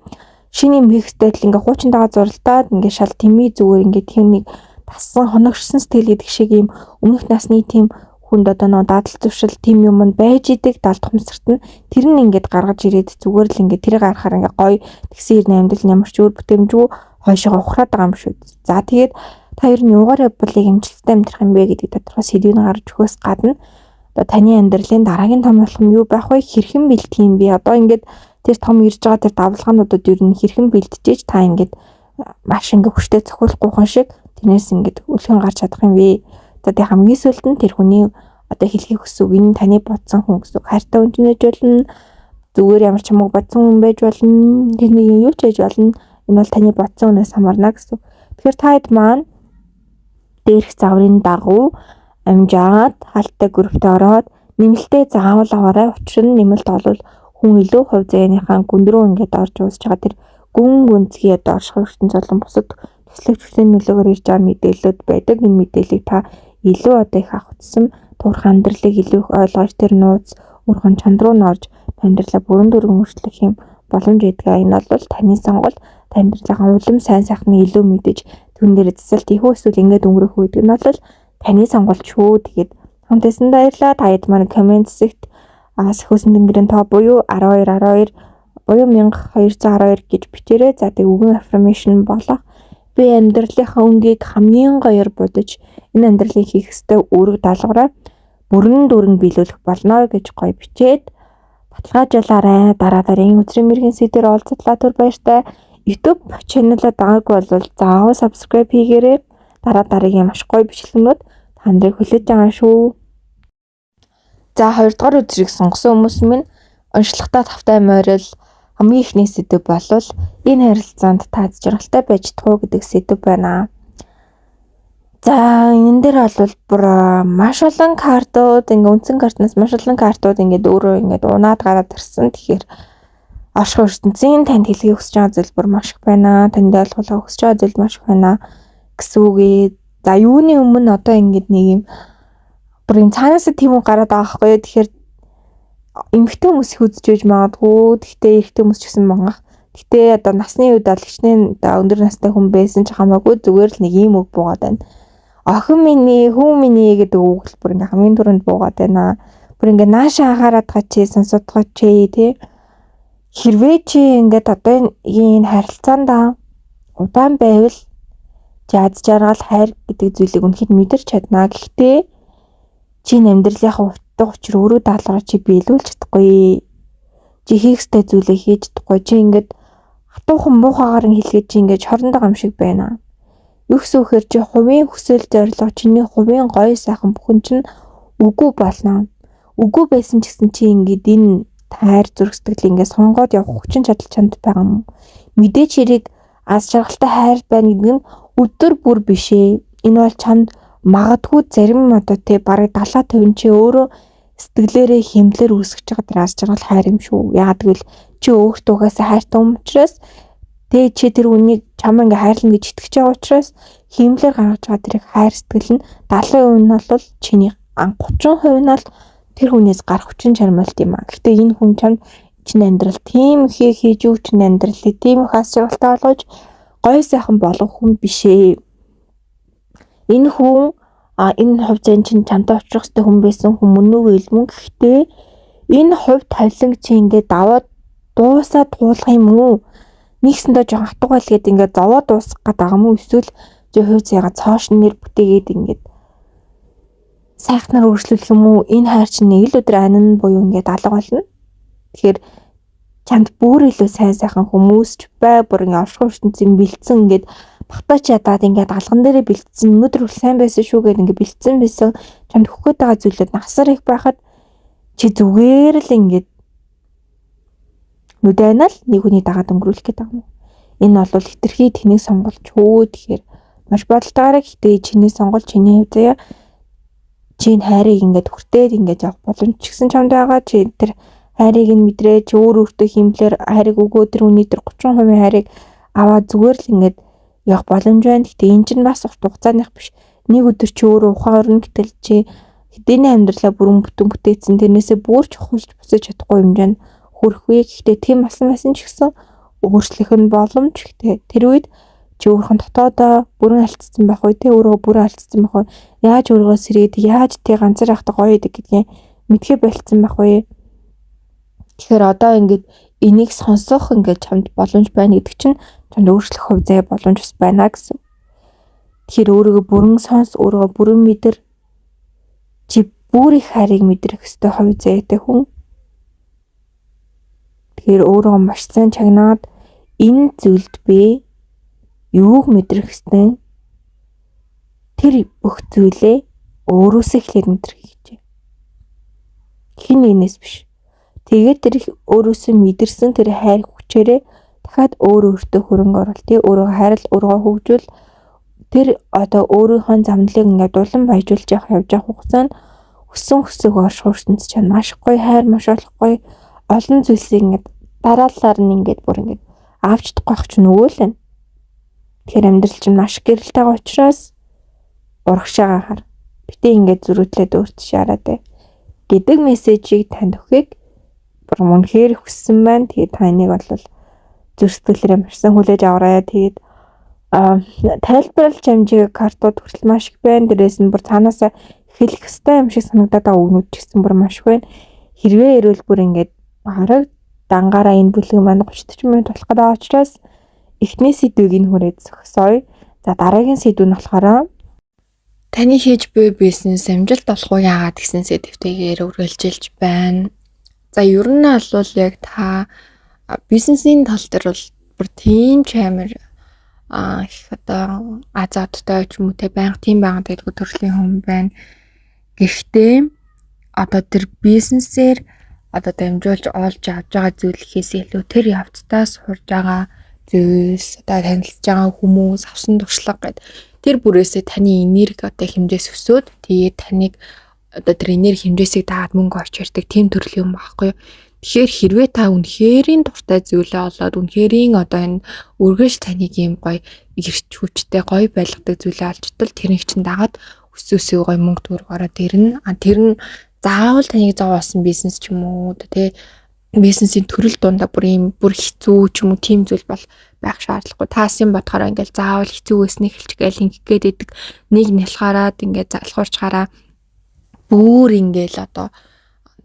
Шинэ юм хийхтэй л ингээ хуучин дагаа зуралдаад ингээ шал тэмий зүгээр ингээ тийм нэг тассан хоногшсон сэтгэл гэдэг шиг юм өмнөх насны тийм хүнд одоо нөө дадал зуршил тийм юм байж идэг далд хумсарт нь тэр нь ингээд гаргаж ирээд зүгээр л ингээ тэрийг харахаар ингээ гоё тэгсэн ирнэ амьдрал ямар ч үр бүтэмжгүй хойшоо ухраад байгаа юм шүү. За тэгээд та ер нь юугаар явбалыг амжилттай амьдрах юм бэ гэдэг тодорхой сэдвийг гаргаж өгөхөөс гадна одоо таны амьдралын дараагийн том болгом юу байх вэ? Хэрхэн бэлтэх юм бэ? Одоо ингээд тэр том ирж байгаа тэр давлгаануудад ер нь хэрхэн бэлтжиж та ингээд маш ингээ хүчтэй цохиулахгүй хон шиг тэрнээс ингээд үлхэн гарч чадах юм бэ? Одоо тэг хамгийн сүүлд нь тэр хүний одоо хэлхийг хүсв энэ таны бодсон хүн гэсэн хайртай үнжнэж болно. Зүгээр ямар ч хамаагүй бодсон хүн байж болно. Тэний юу ч хийж болно. Энэ бол таны бодсон үнээс хамаарна гэсэн. Тэгэхээр та хэд маань дээрх загварын дагуу амжаад хаалттай группт ороод нэмэлтээ заавал аваарай. Учир нь нэмэлт олвол хүн илүү хувь зээнийхаа гүндрүү ингээд орж уусж байгаа тэр гүн гүнзгий одоо орших ертөнц болон бусад төслөг хүчний нөлөөгөөр ирж байгаа мэдээлэлүүд байдаг. Энэ мэдээллийг та илүү одоо их авах тусам туурах амьдралыг илүү их ойлгож тэр нууц урган чанд руу норж амьдралаа бүрэн дүрэн өөрчлөх юм боломж өгдөг. Энэ бол таны сонгол амьдралынхаа улам сайн сайхныг илүү мэдэж түн дээр цэцэлт их эсвэл ингээд өнгөрөх үед нь бол таны сонголт шүү. Тэгээд хамтдаа баярлалаа. Та хэд маань комент хэсэгт сөхөөсөн тэнгэрийн тоо буюу 12 буюу 1212 гэж бичээрэй. За тэг үгэн affirmation болох би амьдралынхаа өнгийг хамгийн гоёор бодож энэ амьдралыг хийх ёстой үүрэг даалгавраа бүрэн дүрэн биелүүлэх болно гэж гоё бичээд баталгаажуулаарай. Дараагийн өдрийн мэргийн сэдвээр уулзлаа түр баяртай. YouTube channel-а дагаагүй бол заавал subscribe хийгээрэй. Дараагийн маш гоё бичлэгнүүд та нарыг хүлээж байгаа шүү. За 2 дугаар өдрийг сонгосон хүмүүс минь онцлогтой тавтай морил хамгийн ихний сэдв болвол энэ харилцаанд та жаргалтай байж чадах уу гэдэг сэдв байна. За энэ дээр бол бүр маш олон картууд ингээ үндсэн картнаас маш олон картууд ингээ өөрөө ингээ унаад гараад ирсэн. Тэгэхээр орших ертөнцийн танд хэлхийг хүсэж байгаа зүйл маш их байна. Танд ойлгуулах хүсэж байгаа зүйл маш их байна гэсэн үгээ. За юуны өмнө одоо ингээ нэг юм бүр юм цаанаас тийм үг гараад байгаа байхгүй. Тэгэхээр эмэгтэй хүмүүс их үзэж байж магадгүй. Гэхдээ эрэгтэй хүмүүс ч гэсэн мангах. Гэхдээ одоо насны үед бол хичнээн өндөр настай хүн байсан ч хамаагүй зүгээр л нэг ийм үг буугаад байна. Охин миний, хүү миний гэдэг үг л бүр ингээ хамгийн түрүүнд буугаад байна. Бүр ингээ наашаа анхаарад гачээ, сонсоод гачээ тий. Хэрвээ чи ингээд одоо энэ харилцаанд удаан байвал жаз жаргал хайр гэдэг зүйлийг үнэхээр мэдэрч чадна. Гэхдээ чи амьдралынхаа утга учир өөрөө даалгавар чи биелүүлж чадахгүй. Чи хийх ёстой зүйлээ хийж чадахгүй. Чи ингээд хатуухан муухагаар хэлгээд чи ингээд чорнд байгаа юм шиг байна. Юу гэсэн үхээр чи хувийн хүсэл зорилго чиний хувийн гоё сайхан бүхэн чинь үгүй болно. Үгүй байсан ч гэсэн чи ингээд энэ хайр зүрх сэтгэл ингээд сонгоод явах хүчин чадал чамд байгаа юм. Мэдээч хэрэг аз жаргалтай хайр байна гэдэг нь өдөр бүр биш ээ. Энэ бол чамд магадгүй зарим одоо тий бараг 70-50 чи өөрөө сэтгэлээрээ хэмлэр үүсгэж байгаа тэр аз жаргал хайр юм шүү. Яагаад гэвэл чи өөртөөгөөс хайртай юм учраас тий чи тэр үнийг чам ингээ хайрлна гэж итгэж байгаа учраас хэмлэр гаргаж байгаа тэр хайр сэтгэл нь 70% нь бол чиний 30% нь бол тэр хүнээс гарах хүчин чармайлт юм аа. Гэхдээ энэ хүн чамд чинь амьдрал тийм их хийж өгч амьдралыг тийм их аз жаргалтай болгож гоё сайхан болгох хүн биш ээ. Энэ хүн энэ хувь зэн чинь чамтай очих хэвээр хүн байсан хүн мөн үү илмэн. Гэхдээ энэ хувь тавиланг чи ингээд даваад дуусаад дуулах юм уу? Нэгсэндээ жоохон хатугайл гээд ингээд зовоод дуусгах гэдэг юм уу? Эсвэл чи хувь зэгаа цоош нэр бүтээгээд ингээд сайхнаар өөрчлөх юм уу? Энэ хайр чинь нэг л өдөр анин буюу ингээд алга болно. Тэгэхээр чамд бүр илүү сайн сайхан хүмүүс ч бай бүр ингээд орших ертөнцийн бэлдсэн ингээд Багтаач ядаад ингээд алган дээрээ бэлдсэн өнөөдөр бол сайн байсан шүү гэдэг ингээд бэлдсэн байсан чамд өгөх гээд байгаа зүйлүүд насар их байхад чи зүгээр л ингээд нүдэнэл нэг хүний дагаад өнгөрүүлэх гээд байгаа юм. Энэ бол хитрхи тэнийг сонголж хөө тэгэхээр маш бодолтойгоор гэхдээ чиний сонголт чиний хувьд заяа чинь хайрыг ингээд хүртээд ингээд явах боломж ч гэсэн чамд байгаа. Чи тэр хайрыг нь мэдрээ чи өөр өөртөө химлэр хайрыг өгөө тэр үний тэр 30% хайрыг аваад зүгээр л ингээд явах боломж байна. Гэхдээ энэ чинь бас урт хугацааных биш. Нэг өдөр чи өөрөө ухаан орно гэтэл чи хэдийний амьдралаа бүрэн бүтэн бүтээсэн тэрнээсээ бүрч ухуулж босож чадахгүй хэмжээнд хүрэхгүй. Гэхдээ тийм болсон ч гэсэн өөрчлөх нь боломж. Гэхдээ тэр үед чи өөрхөн дотоодоо бүрэн алдсан байх үү те өөрөө бүрэн алдсан байх үү яаж өөрийгөө сэрээд яаж тий ганцаар явахдаа гоё идэг гэдгийг мэдхээ болцсон байх вэ. Тэгэхээр одоо ингээд энийг сонсох ингээд чамд боломж байна гэдэг чинь чамд өөрчлөх хувь зай боломж бас байна гэсэн. Тэгэхээр өөрийгөө бүрэн сонс өөрийгөө бүрэн мэдэр чи бүр их хайрыг мэдрэх ёстой хувь зайтай хүн. Тэгэхээр өөрийгөө маш сайн чагнаад энэ зүйлд би юуг мэдрэх ёстой тэр бүх зүйлээ өөрөөсөө эхлээд мэдрэх гэж. Хин нэгнээс биш. Тэгээд тэр өөрөөсөө мэдэрсэн тэр хайр хүчээрээ дахиад өөртөө хөрөнгө оруулалт, өөрөө хайрал, өөрөө хөгжүүл тэр одоо өөрийнхөө замналыг ингээд улам баяжуулж явж явах хугацаанд өссөн хөсөөгөө оршуурсан чинь маш гоё хайр маш олохгүй олон зүйлсийг ингээд дараалалаар нь ингээд бүр ингээд авч чадахгүй ах ч нөгөө л байна. Тэгэхээр амьдрал чинь маш гэрэлтэйгээ учраас урагшаагаа хар. Битээ ингээд зөрүүтлээд өөрт шаараатай гэдэг мессежийг танд өгөхийг бүр мөнхээр хүссэн байна. Тэгээд таныг бол зүрх сэтгэлээрээ машсан хүлээж аваарай. Тэгээд тайлбарлаж хэмжээ картууд хүртэл маш их байна. Дээрээс нь бүр цаанаасаа хэлэх ёстой юм шиг санагдаад байгаа үгнүүд ч гэсэн бүр маш их байна. Хэрвээ эрүүл бүр ингээд бараг дангаараа энэ бүлэг маань 30-40 минут болох гэдэг учраас эхний сэдвийг нь хүрээд зогсоё. За дараагийн сэдв нь болохоор таны хийж буй бизнес амжилт олох уу яагаад гэсэн сэдвтэйгээр үргэлжилж байна. За ер нь бол яг та бизнесийн тал дээр бол бүр тийм ч амар их одоо азааттай ч юм уу те байнга тийм байгаад байдгүй төрлийн хүн байна. Гэхдээ одоо тэр бизнесээр одоо дамжуулж олж авч байгаа зүйлхээс илүү тэр явцдаас сурж байгаа зүйлс одоо танилцж байгаа хүмүүс авсан туршлага гэдэг тэр бүрээсээ таны энерги одоо хэмжээс өсөөд тэгээд таныг одоо тэр энерги хэмжээсийг дагаад мөнгө олж ирдэг тийм төрлийн юм байхгүй юу. Тэгэхээр хэрвээ та үнэхэрийн дуртай зүйлээ олоод үнэхэрийн одоо энэ үргэлж таныг ийм гоё ирч хүчтэй гоё байлгадаг зүйлээ олж идэл тэрний чинь дагаад өсөөсөө гоё мөнгө төгрөг ороод ирнэ. Тэр нь заавал таныг зовоосон бизнес ч юм уу тэ бизнесийн төрөл дундаа бүр хэцүү ч юм уу тийм зүйл бол байх шаардлагагүй. Таасын бодохоор ингээл заавал хэцүү гэсний хэлж гээл ингээд идэг нэг нялхаараад ингээд залхуурчгаараа бүр ингээл одоо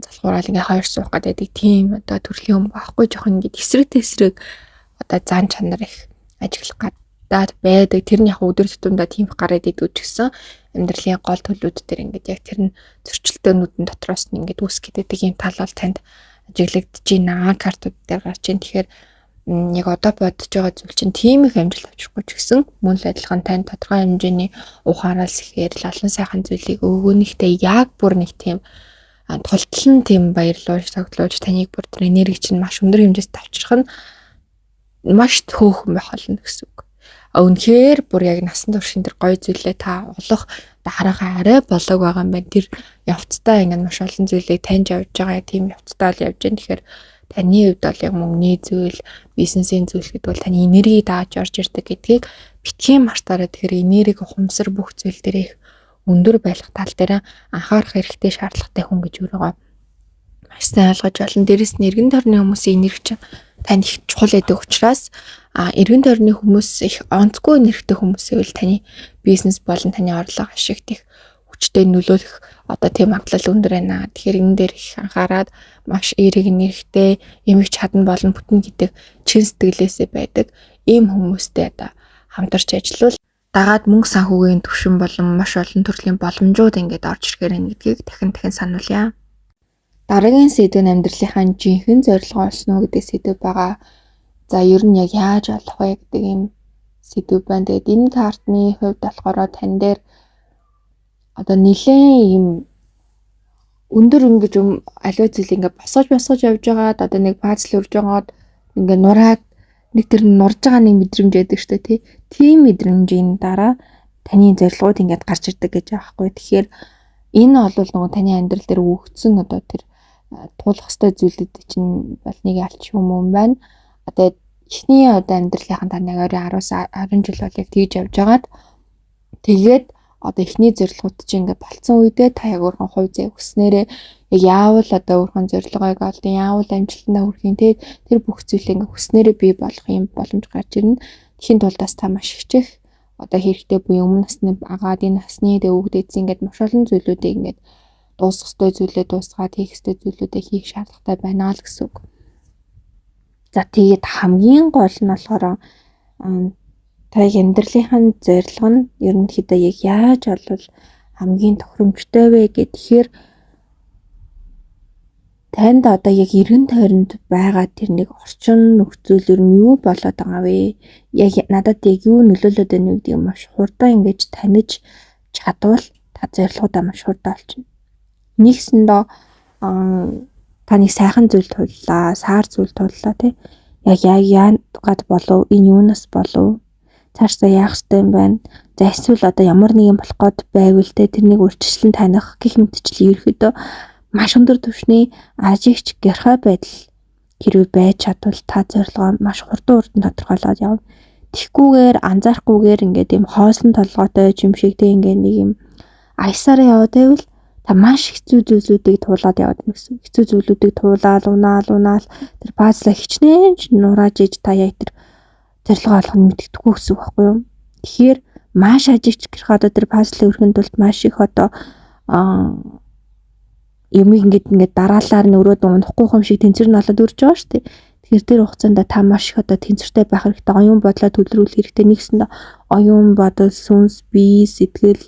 залхуурал ингээ хоёр суух гэдэг тийм одоо төрлийн юм байхгүй жоохон ингээ эсрэг одоо зан чанар их ажиглах гадаад байдаг. Тэр нь яг өдөр тутамдаа тийм гараад идэв ч гэсэн амьдралын гол төлөвүүд дээр ингээ яг тэр нь зөрчилдөөнүүдэн дотроос нь ингээ үүсгэж ийм тал бол танд ажиглагдж байна. Картууд дээр гарч ийн. Тэгэхээр яг одоо бодож байгаа зүйл чинь тийм их амжилт авчрахгүй ч гэсэн мөн л адилхан тань тодорхой хэмжээний ухаараас ихээр л олон сайхан зүйлийг өгөөнийхтэй яг бүр нэг тийм тултлан тийм баярлуулж тогтлуулж таныг бүр тэр энерги чинь маш өндөр хэмжээст авчрах нь маш төөхөн байх болно гэсэн үг. Үнэхээр бүр яг насан туршийн тэр гоё зүйлээ та олох дараагаа арай болоог байгаа юм байна. Тэр явцдаа ингээд маш олон зүйлийг таньж авч байгаа тийм явцдаа л явж байна. Тэгэхээр таны хувьд бол яг мөнгөний зүйл, бизнесийн зүйл гэдэг бол таны энерги дааж орж ирдэг гэдгийг битгий мартаарай. Тэгэхээр энерги ухамсар бүх зүйл дээр их өндөр байх тал дээр анхаарах хэрэгтэй шаардлагатай хүн гэж өөрийгөө маш сайн ойлгож байна. Дээрээс нь эргэн тойрны хүмүүсийн энерги чинь танд их чухал байдаг учраас эргэн тойрны хүмүүс их онцгүй энергитэй хүмүүсээ бол таны бизнес болон таны орлого ашигт их хүчтэй нөлөөлөх одоо тийм магадлал өндөр байна. Тэгэхээр энэ дээр их анхаарад маш эерэг энергитэй эмэг чадна болон бүтэн гэдэг чин сэтгэлээсээ байдаг ийм хүмүүстэй одоо хамтарч ажиллавал дагаад мөнгө санхүүгийн түвшин болон маш олон төрлийн боломжууд ингээд орж ирэхээр байна гэдгийг дахин сануулъя. Дараагийн сэдв нь амьдралынхаа жинхэнэ зорилгоо олсон уу гэдэг сэдв байгаа. За ер нь яг яаж олох вэ гэдэг ийм сэдв байна. Тэгээд энэ картны хувьд болохоор тань дээр одоо нэлээд юм өндөр ингэж аливаа зүйл ингээ босгож явж байгаад одоо нэг пазл өрж байгаад ингээ нураад нэг тэр нурж байгаа нэг мэдрэмж байдаг шүү дээ тий. Тийм мэдрэмжийн дараа таны зорилгууд ингээд гарч ирдэг гэж байгаа байхгүй. Тэгэхээр энэ бол нөгөө таны амьдрал дээр өгөгдсөн одоо тэр туулах ёстой зүйлүүд чинь бол нэг алч юм байна. Одоо эхний одоо амьдралынхаа таны 10 жил бол яг тэгж явж байгаад тэгээд одоо эхний зорилгууд чинь ингээд болцсон үедээ та яг өөрхөн хувь зэ өснээрээ яг яавал одоо өөрхөн зорилгоог олдсон, яавал амжилтандаа хүрэхин тэр бүх зүйлээ ингээд өснээрээ бий болох юм боломж гарч ирнэ. Тэхийн тулдаас та маш хичээх одоо хэрэгтэй буюу өмнө насны агаад энэ насны өвгдөөдсөн ингээд маш олон зүйлүүдийг ингээд дуусгах ёстой зүйлээ дуусгаад хийх ёстой зүйлүүдээ хийх шаардлагатай байна л гэсэн үг. За тэгээд хамгийн гол нь болохоор та амьдралынхаа зорилго нь ерөнхийдөө яг яаж олвол хамгийн тохиромжтой вэ гэхээр танд одоо яг эргэн тойронд байгаа тэр нэг орчин нөхцөл ер нь юу болоод байгаа вэ? Яг надад яг юу нөлөөлөд байна вэ гэдгийг маш хурдан ингэж таних чадвал та зорилгоудаа маш хурдан олчихно. Нэгсэндээ таны сайхан зүйл туллаа, саар зүйл туллаа тий. Яг яагаад болов? Энэ юунаас болов? Цаашдаа яах ёстой юм байна? За эсвэл одоо ямар нэг юм болох гээд байвал те тэрнийг урьдчилан таних гэх мэтчлэн ерөөдөө маш өндөр түвшний ажигч гэрхай байдал хэрвээ байж чадвал та зорилгоо маш хурдан тодорхойлоод явна. Тэгхгүйгээр анзаарахгүйгээр ингээд юм хоосон толгойтой юм шиг те ингээд нэг юм аясаар яваад байвал та маш хэцүү зүйлүүдийг туулаад яваад байна гэсэн. Хэцүү зүйлүүдийг туулаад унаал тэр пазлаа хичнээн нурааж иж та яг тэр зорилгоо олох нь мэддэггүй гэсэн үг байхгүй юу? Тэгэхээр маш ажигч гэрх одоо тэр пазлын өрхөнд тулд маш их одоо юмыг ингээд дараалаар нь өрөөд унахгүй юм шиг тэнцвэр нь олоод үрж байгаа шүү дээ. Тэгэхээр тэр хугацаанд та маш их одоо тэнцвэртэй байх хэрэгтэй, оюун бодлоо төлрүүлэх хэрэгтэй. Нэгсэндээ оюун бодол, сүнс, бие, сэтгэл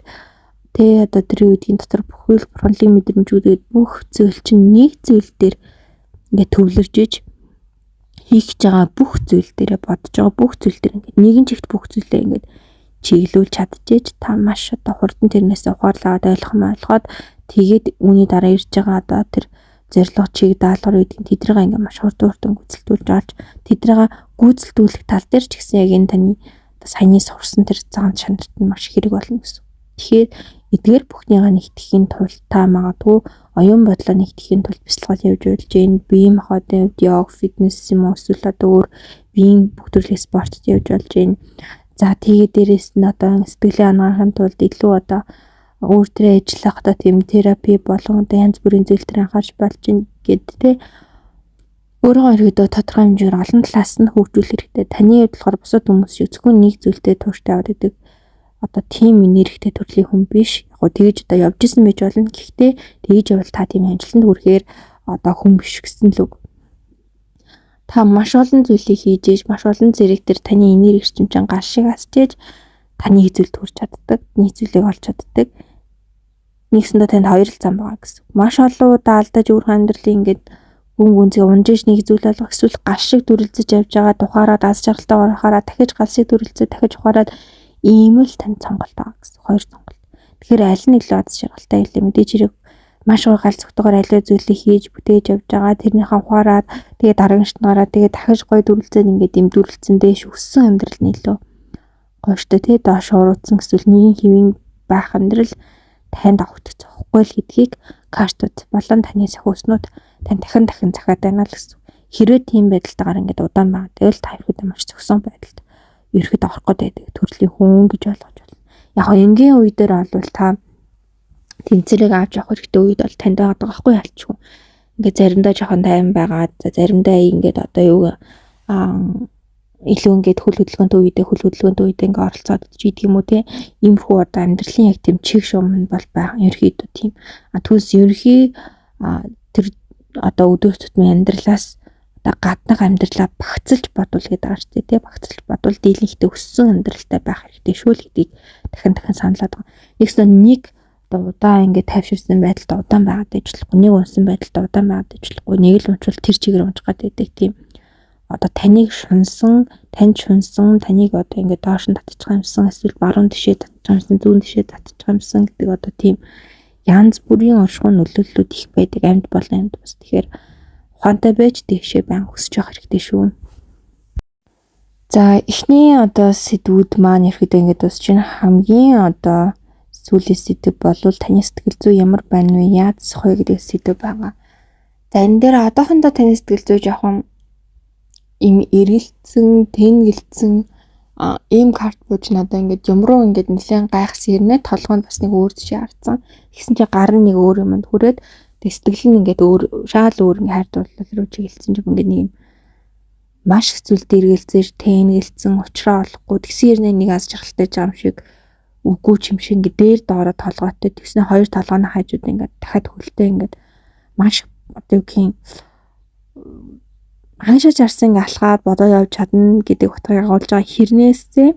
тэ одоо тэр үеийн дотор бүхэл бурхлын мэдрэмжүүдээ бүх зүйл чинь нэг зүйл дээр ингээд төвлөрж иж хийх гэж байгаа бүх зүйл дээрээ бодож байгаа бүх зүйл дээр ингээд нэгэн чигт бүх зүйлээ ингээд чиглүүлж чадчихэж та маш одоо хурдан тэрнээс ухаалаад ойлгоод тэгээд үүний дараа ирж байгаа одоо тэр зорилго чиг даалгавар үүдийн тэдрийг ингээд маш хурдан гүйцэлдүүлж олж тэдрийг гүйцэлдүүлэх тал дээр ч гэсэн яг энэ таны одоо саяны сурсан тэр цаанд шанарт нь маш хэрэг болно гэсэн. Тэгэхээр эдгээр бүхнийгаа нэгтгэхийн тулд та магадгүй оюун бодлоо нэгтгэхийн тулд бясалгал явж болж гин бие махбодын хувьд йог, фитнес юм уу эсвэл одоо өөр биеийн бүх төрлийн спортод явж болж гин. За тэгээд дээрэс нь одоо сэтгэлээ хангахын тулд илүү одоо өөртөө ажиллах одоо тийм терапи болон одоо янз бүрийн зүйл төр анхаарч болж гин гэд тэ өөрөө өргөдөө тодорхой хэмжээгээр олон талаас нь хөгжүүлэх хэрэгтэй. Таны хувьд болохоор бусад хүмүүс шиг зөвхөн нэг зүйлтэй тууштай яваад идэг одоо тийм энергитэй төрлийн хүн биш. Яг тэгж одоо явж исэн байж болно. Гэхдээ тэгж явал та тийм амжилтанд хүрэхээр одоо хүн биш гэсэн л үг. Та маш олон зүйлийг хийж ээж, маш олон зэрэг төр таны энерги эрчимчин гал шиг асчээж таны зүйлд хүрч чаддаг, нэг зүйлийг олж чаддаг. Нэгсэндээ танд хоёр л зам байгаа гэсэн. Маш олон удаа алдаж өөрхөн амьдралын ингээд гүнзгий унжиж нэг зүйл болгох эсвэл гал шиг дүрлцэж явж байгаа тухаараад аз жаргалтай орохороо дахиж гал шиг дүрлцээ дахиж ухаараад ийм л тань сонголт байгаа гэсэн. Хоёр сонголт. Тэгэхээр аль нь илүү аз жаргалтай илээ мэдээж хэрэг маш гой галз зөвхөн аливаа зүйлийг хийж бүтээж явж байгаа тэрнийхээ ухаараад тэгээд дараагийн шатнд гараад тэгээд дахиж гой дүрлцээд ингээд юм дүрлцэн дээш өссөн амьдрал нь илүү гоё штэ тий доош уруудсан эсвэл нэгэн хэвийн байх амьдрал танд авах зохихгүй л гэдгийг картууд болон таны сахиуснууд тань дахин захиад байна л гэсэн. Хэрвээ тийм байдалтайгаар ингээд удаан байгаа. Тэгэл та ихэд маш зөксөн байдалд ерөөд орох гэдэг төрлийн хүн гэж ойлгож байна. Яг энгийн үе дээр олвол та тэнцвэрийг авч явах хэрэгтэй үед бол танд байгаа байхгүй ялчгүй. Ингээд заримдаа жоохон тайван байгаад заримдаа ингээд одоо юу илүү ингээд хөл хөдөлгөөнтэй үедээ ингээд оролцоод ч идэг юм уу те. Иймэрхүү одоо амьдралын яг тийм чиг шуум бол байгаа. Ерөөхдөө тийм. Түүс ерхий тэр одоо өдөр тутмын амьдралаас гаднах амьдралаа багцлж бодвол гэдэг байгаа шүү дээ. Багцлж бодвол дийлэнхтэй өссөн амьдралтай байх хэрэгтэй шүү л гэдгийг дахин сануулад байгаа. Нэг удаан ингээд тайвширсан байдалд удаан байгаад ижлэхгүй, нэг унсан байдалд удаан байгаад ижлэхгүй, нэг л унчвал тэр чигээр унчих гэдэг тийм одоо таныг шунсан, танд шунсан, таныг одоо ингээд доош нь татчих юмсан, эсвэл баруун тишээ татчих юмсан, зүүн тишээ татчих юмсан гэдэг одоо тийм янз бүрийн оршихуй нөлөөллүүд их байдаг амьд болон амьд бус. Тэгэхээр ухаантай байж тийшээ байн өсөж явах хэрэгтэй шүү. За эхний одоо сэдвүүд маань ерөөдөө ингээд дуусч байна. Хамгийн одоо сүүлийн сэдв болвол таны сэтгэл зүй ямар байна вэ? Яаж зах вэ гэдэг сэдв байгаа. За энэ дээр одоохондоо таны сэтгэл зүй жоохон им эргэлцсэн, тэнгэлцсэн ийм карт бууж надаа ингээд юмруу ингээд нэлээд гайхсан ирнэ. Толгойд бас нэг өөр жишээ харцсан. Тэгсэн чинь гар нь нэг өөр юмд хүрээд сэтгэл нь ингээд өөр шал өөр ингээд хайрдуулал руу чиглэлсэн юм ингээд нэг юм маш их зүйл дэргэлзэж тэнгэлцсэн уучраа олохгүй тэгсэн ирнэ нэг аз жаргалтай жам шиг үгүй юм шиг ингээд дээр доороо толгойтой тэгснэ хоёр толгойн хажууд ингээд дахиад хөлтэй ингээд маш одоо юу гэх юм хаашаа чарсан ингээ алхаад бодоо явж чадна гэдэг утгыг агуулж байгаа хэрнээсээ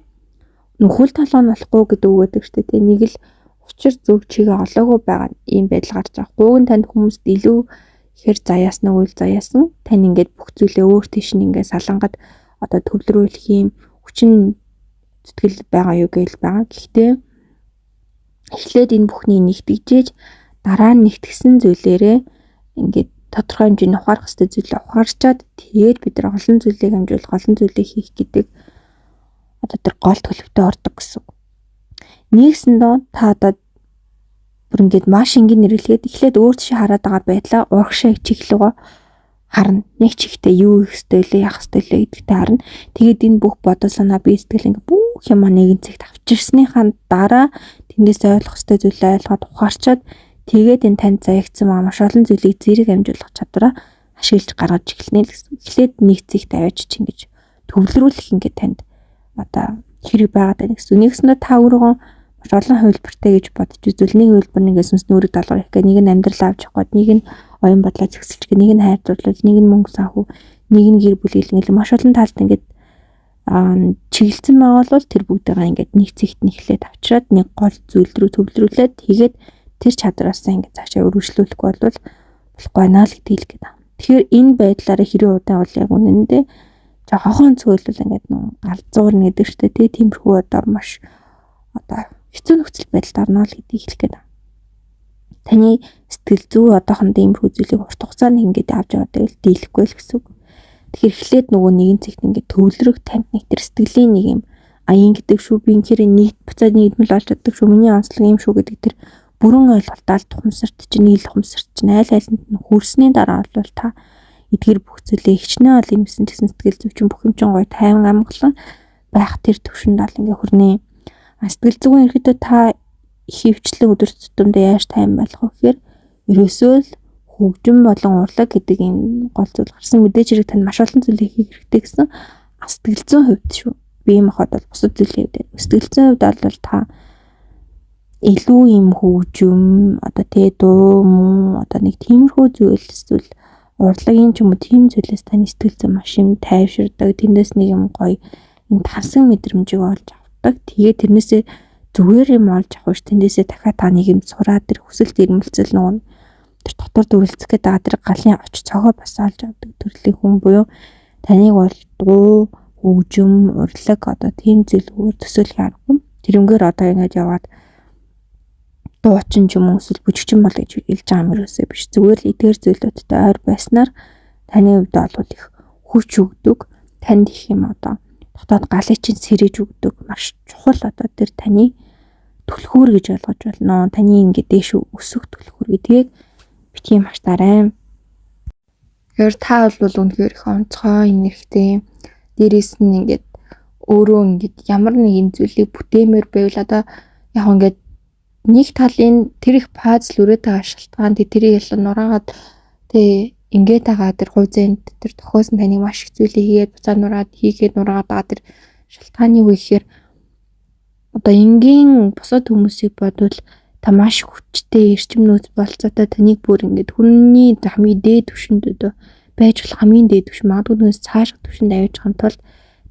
нөхөл толгой нь болохгүй гэдэг үг өгдөг шүү дээ. Нэг л учир зөв чигээ олоогүй байгаа ийм байдал гарч байгаа. Гуйг нь танд хүмүүст илүү ихэр заяасан үйл заяасан. Тань ингээд бүх зүйлээ өөр тийш нь ингээ салангад одоо төвлөрүүлэх юм хүчин зүтгэл байгаа юу гээл байгаа. Гэхдээ эхлээд энэ бүхний нэгтгэжээж дараа нь нэгтгсэн зүйлээрээ ингээд тодорхой хэмжээний ухаарах хэвээр зүйлээ ухаарчаад тэгээд бид нар олон зүйлийг амжуулах, олон зүйлийг хийх гэдэг одоо тэр гол төлөвтэй ордог гэсэн. Нэгсэндээ та одоо бүр ингээд маш энгийн нэрлэгээд эхлээд өөр тийш хараад байгаа байдлаа урагшаа чиглэлгөө харна. Нэг чигтээ юу их хэвтэй яах хэвтэй гэдэгтэй харна. Тэгээд энэ бүх бодол санаа бие сэтгэл ингээд бүх юм нэгэн цэгт авчирсныхаа дараа тэндээс ойлгох хэвтэй зүйлээ ойлгоод ухаарчаад тэгээд энэ танд заягдсан маш олон зүйлийг зэрэг амжуулах чадвараа ашиглаж гаргаж эхэлнэ л гэсэн. Эхлээд нэг зэг тавиач чинь гэж төвлөрүүлэх ингээд танд одоо хэрэг байгаад байна гэсэн. Нэгснээр та өөрөө маш олон хувилбартай гэж бодож үзвэл нэг хувилбар нэгээс сүнс нүрэг даалгавар хийх гэх нэг нь амьдрал авч явах гээд нэг нь оюун бодлоо зэгсэлж гэх нэг нь хайрцуулал нэг нь мөнгө санхүү нэг нь гэр бүл хэлнэл маш олон талд ингээд чиглэлсэн байгаа бол тэр бүгдээ ингээд нэг зэгт нэхлээд авчираад нэг гол зүйл рүү төвлөрүүлээд тэгээд тэр чадраасаа ингээд цаашаа өргөжлүүлэхгүй бол болохгүй байна л гэдгийг хэлэх гээд байна. Тэгэхээр энэ байдлаараа хэрэг удаан бол яг үнэндээ жоохон цөөлөл ингээд галзуур гэдэг чтэй тиймэрхүү одоо маш одоо хэцүү нөхцөл байдалд орно л гэдгийг хэлэх гээд байна. Таны сэтгэл зүй одоохондоо иймэрхүү зүйлийг урт хугацаанд ингээд авч яваад дийлэхгүй л гэсэн үг. Тэгэхээр эхлээд нөгөө нэгэн зэгт ингээд төвлөрөх танд нэг тэр сэтгэлийн нэг юм аян гэдэг шүү би инхээр нийт буцаад нийгмэл олж чаддаг шүү миний онцлог юм шүү гэдэг тэр бүрэн ойлголтоо тухамсарт чинь нийл ухамсарт чинь айл айланд нь хүрсний дараа бол та эдгээр бүх зүйлээ хичнээн ол юмсэн гэсэн сэтгэл зүй чинь бүх юм чинь гоё тайван амгалан байх тэр төвшөнд бол ингээ хүрнэ. Сэтгэл зүйн ерөөдөө та их хөвчлэн өдөр тутамдаа яаж тайван байх вэ гэхээр ерөөсөө л хөгжим болон урлаг гэдэг энэ гол зүйл гарсан мэдээж хэрэг тань маш олон зүйлийг хийх хэрэгтэй гэсэн сэтгэл зүйн хувьд шүү. Би юм хад бол бусад зүйлийн хувьд сэтгэл зүйн хувьд бол та илүү юм хөгжим одоо дуу мөн одоо нэг тиймэрхүү зүйл эсвэл урлагийн ч юм уу тийм зүйлээс таны сэтгэл зүй маш юм тайвширдаг тэндээс нэг юм гоё юм тасан мэдрэмжийг олж авдаг. Тэгээд тэрнээсээ зүгээр юм олж авах ш тэндээсээ дахиад та нэг юм сураад тэр хүсэлт ирмэлцэл нөгөө тэр дотор дүрлцэх гэдэг адрыг галын оч цогоо бас олж авдаг төрлийн хүн буюу таныг бол дуу хөгжим урлаг одоо тийм зүйлгээр төсөөлөх аргагүй. Тэрнгээр одоо ингэж яваад дуучин ч юм уу эсвэл бүжигчин бол гэж хэлж байгаа юм ерөөсөө биш. Зүгээр л эдгээр зүйлүүдтэй ойр байснаар таны хувьд бол их хүч өгдөг. Танд их юм одоо дотоод галыг чинь сэрэж өгдөг. Маш чухал одоо тэр таны түлхүүр гэж ойлгож байна. Таны ингээд дээш өсөх түлхүүр гэдгийг битгий мартаарай. Тэгэхээр та бол үнэхээр их онцгой энергтэй. Дээрээс нь ингээд өөрөө ингээд ямар нэгэн зүйлийг бүтээмээр байвал одоо яг ингээд нэг талын тэр их пазл өрөөд байгаа шалтгаан тэрийг ялан нураагаад тэг ингээд байгаа тэр хувьцаанд тэр тохиосон таныг маш их зүйлийг хийгээд буцаа нураад хийгээд нураагаад байгаа тэр шалтгааны үг ихээр одоо энгийн бусад хүмүүсийг бодвол та маш хүчтэй эрчим нөөц болцоотой таныг бүр ингээд хүний хамгийн дээд түвшинд одоо байж болох хамгийн дээд түвшин магадгүй нэгээс цааших түвшинд авиж байгаа тул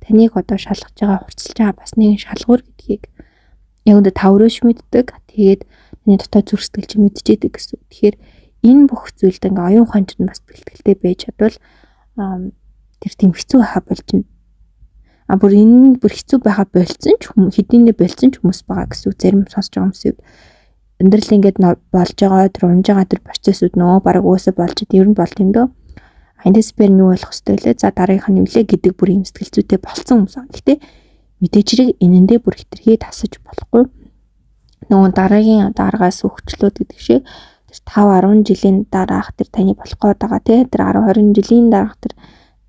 таныг одоо шалгаж байгаа хурцлж байгаа бас нэгэн шалгуур гэдгийг яг өндө тавраач мэддэг. Тэгээд таны дотоод зүрх сэтгэл чи мэдчихэдэг гэсэн. Тэгэхээр энэ бүх зүйлд ингээ оюун ухаан чинь бас бэлтгэлтэй байж чадвал тэр тийм хэцүү байха болчихно. Бүр энэ бүр хэцүү байха болцсон ч хэдийнэ болцсон ч хүмүүс байгаа гэсэн үг. Зарим сонсож байгаа хүмүүсүүд амьдрал ингээд болж байгаа тэр унж байгаа тэр процессүүд нөө бараг өөсөө болж идэв ер нь болт юм дөө. Эндээс би юу болох хэвтэй лээ. За дараагийнх нь нэмлээ гэдэг бүр юм сэтгэлзүйтэй болцсон хүмүүс аа. Гэхдээ мэдээж хэрэг энэндээ бүр хитрхий тасаж болохгүй. Нөгөө дараагийн дараагаас өгчлөөд гэдэг шиг тэр 5-10 жилийн дараах тэр таны болох гээд байгаа тий тэр 10-20 жилийн дараах тэр